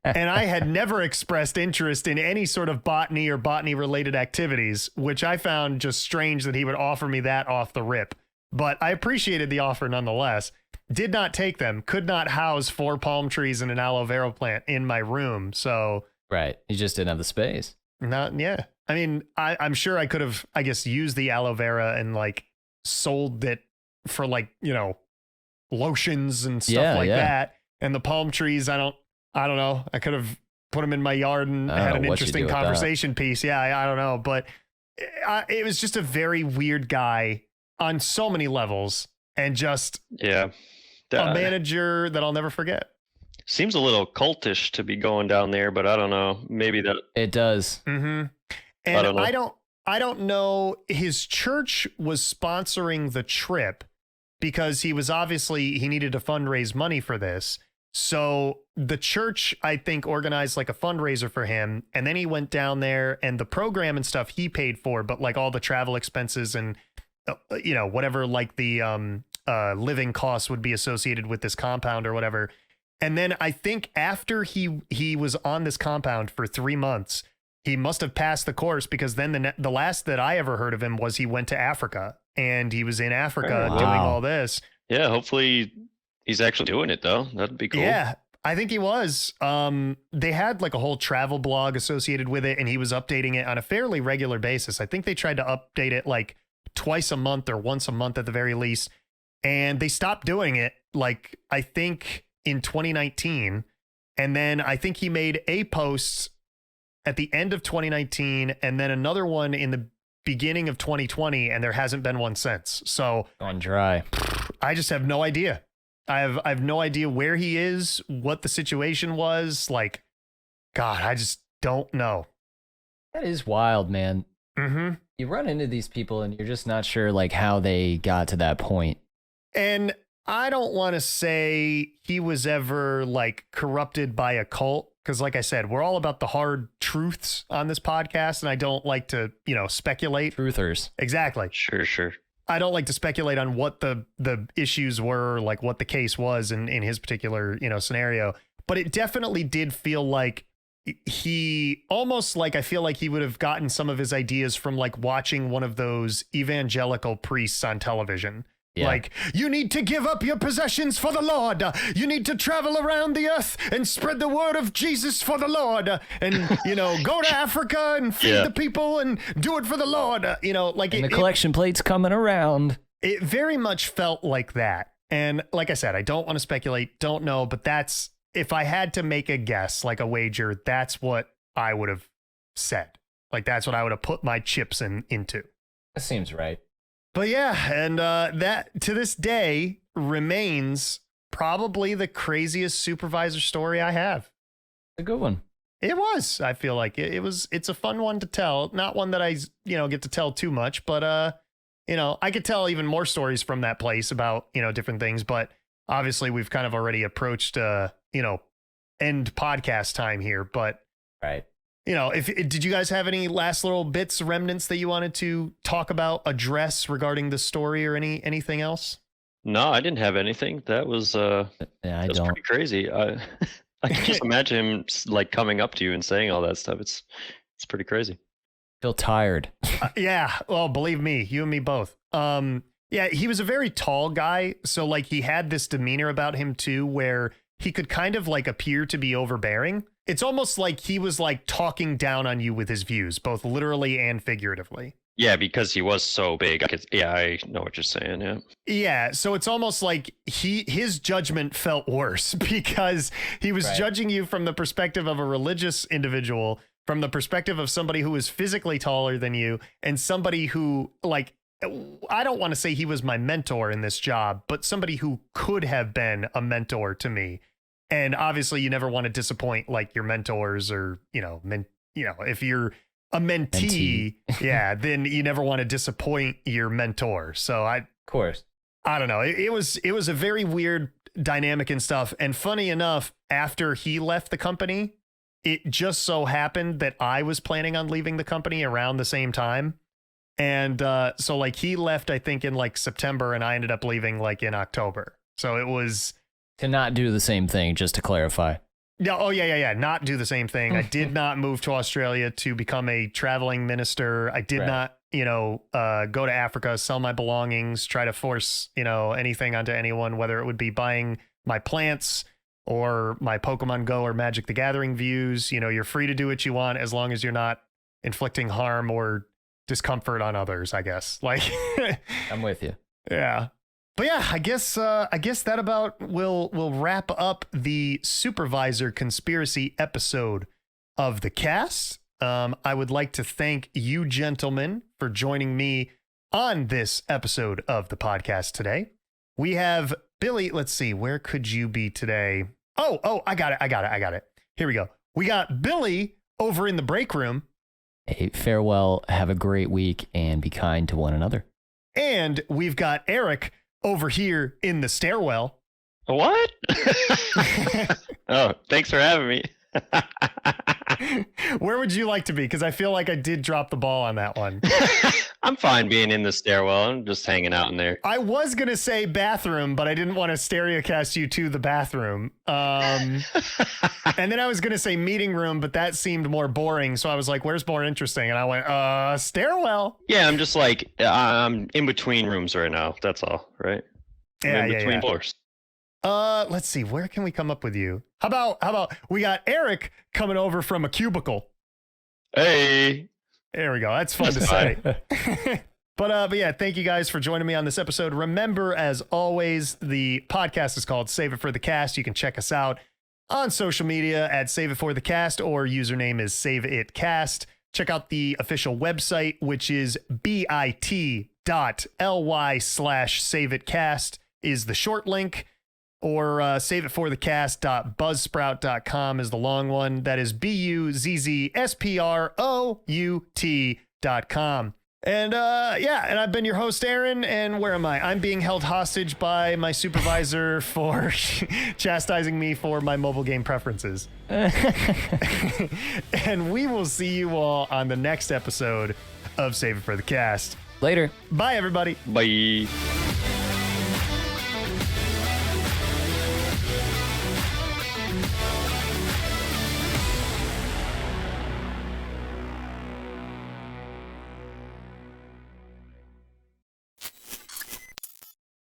And I had never expressed interest in any sort of botany or botany related activities, which I found just strange that he would offer me that off the rip. But I appreciated the offer nonetheless. Did not take them, could not house 4 palm trees and an aloe vera plant in my room. So right. You just didn't have the space. Yeah. I mean, I'm sure I could have, I guess, used the aloe vera and like sold it for like, lotions and stuff that. And the palm trees, I don't know. I could have put them in my yard and had an interesting conversation piece. Yeah, I don't know. But it was just a very weird guy on so many levels, and just a manager that I'll never forget. Seems a little cultish to be going down there, but I don't know. Maybe that it does. Mm-hmm. And I don't know. His church was sponsoring the trip because he needed to fundraise money for this. So the church, I think, organized like a fundraiser for him. And then he went down there, and the program and stuff he paid for, but like all the travel expenses and, whatever, like the living costs would be associated with this compound or whatever. And then I think after he was on this compound for 3 months, he must have passed the course, because then the last that I ever heard of him was he went to Africa, and he was in Africa doing all this. Yeah, hopefully He's actually doing it though. That'd be cool. Yeah, I think he was. They had like a whole travel blog associated with it, and he was updating it on a fairly regular basis. I think they tried to update it like twice a month or once a month at the very least. And they stopped doing it, like, I think in 2019. And then I think he made a post at the end of 2019 and then another one in the beginning of 2020. And there hasn't been one since. So on dry. I just have no idea. I have no idea where he is, what the situation was. Like, God, I just don't know. That is wild, man. Mm-hmm. You run into these people and you're just not sure like how they got to that point. And I don't want to say he was ever like corrupted by a cult, because like I said, we're all about the hard truths on this podcast, and I don't like to, speculate. Truthers. Exactly. Sure. I don't like to speculate on what the issues were, like what the case was in his particular, scenario. But it definitely did feel like he almost like, I feel like he would have gotten some of his ideas from like watching one of those evangelical priests on television. Yeah. Like, you need to give up your possessions for the Lord. You need to travel around the earth and spread the word of Jesus for the Lord. And, go to Africa and feed the people and do it for the Lord. Like, and the collection plate's coming around. It very much felt like that. And like I said, I don't want to speculate, don't know, but that's, if I had to make a guess, like a wager, that's what I would have said. Like, that's what I would have put my chips into. That seems right. But yeah, and that to this day remains probably the craziest Supervisor story I have. A good one. It was. I feel like it's a fun one to tell. Not one that I, get to tell too much, but I could tell even more stories from that place about, different things. But obviously we've kind of already approached, end podcast time here. But right. Did you guys have any last little bits, remnants that you wanted to talk about, address regarding the story or anything else? No, I didn't have anything. That was pretty crazy. I can just imagine him like coming up to you and saying all that stuff. It's pretty crazy. Feel tired. Yeah. Well, believe me, you and me both. Yeah, he was a very tall guy. So like he had this demeanor about him too, where he could kind of like appear to be overbearing. It's almost like he was like talking down on you with his views, both literally and figuratively. Yeah, because he was so big. I know what you're saying. Yeah. Yeah. So it's almost like his judgment felt worse because he was judging you from the perspective of a religious individual, from the perspective of somebody who was physically taller than you, and somebody who, like, I don't want to say he was my mentor in this job, but somebody who could have been a mentor to me. And obviously you never want to disappoint like your mentors or, if you're a mentee, yeah, then you never want to disappoint your mentor. So of course, I don't know. It was a very weird dynamic and stuff. And funny enough, after he left the company, it just so happened that I was planning on leaving the company around the same time. And so like he left, I think in like September, and I ended up leaving like in October. So it was to not do the same thing, just to clarify. Yeah. Oh, yeah. Not do the same thing. I did not move to Australia to become a traveling minister. I did not, go to Africa, sell my belongings, try to force, anything onto anyone, whether it would be buying my plants or my Pokemon Go or Magic the Gathering views. You're free to do what you want as long as you're not inflicting harm or discomfort on others, I guess. Like, I'm with you. Yeah. But yeah, I guess that about will wrap up the Supervisor conspiracy episode of the cast. I would like to thank you gentlemen for joining me on this episode of the podcast today. We have Billy. Let's see, where could you be today? Oh, I got it. Here we go. We got Billy over in the break room. Hey, farewell. Have a great week and be kind to one another. And we've got Erick over here in the stairwell. What? Oh, thanks for having me. Where would you like to be? Because I feel like I did drop the ball on that one. I'm fine being in the stairwell. I'm just hanging out in there. I was going to say bathroom, but I didn't want to stereocast you to the bathroom. And then I was going to say meeting room, but that seemed more boring. So I was like, where's more interesting? And I went, stairwell. Yeah, I'm just like, I'm in between rooms right now. That's all, right? I'm in between floors. Let's see. Where can we come up with you? How about we got Erick coming over from a cubicle. Hey. There we go. That's fun to say. But yeah, thank you guys for joining me on this episode. Remember, as always, the podcast is called Save It for the Cast. You can check us out on social media at Save It for the Cast, or username is Save It Cast. Check out the official website, which is bit.ly/saveitcast is the short link, or saveitforthecast.buzzsprout.com is the long one. That is BUZZSPROUT.com. And and I've been your host, Aaron, and where am I? I'm being held hostage by my supervisor for chastising me for my mobile game preferences. And we will see you all on the next episode of Save It for the Cast. Later. Bye, everybody. Bye.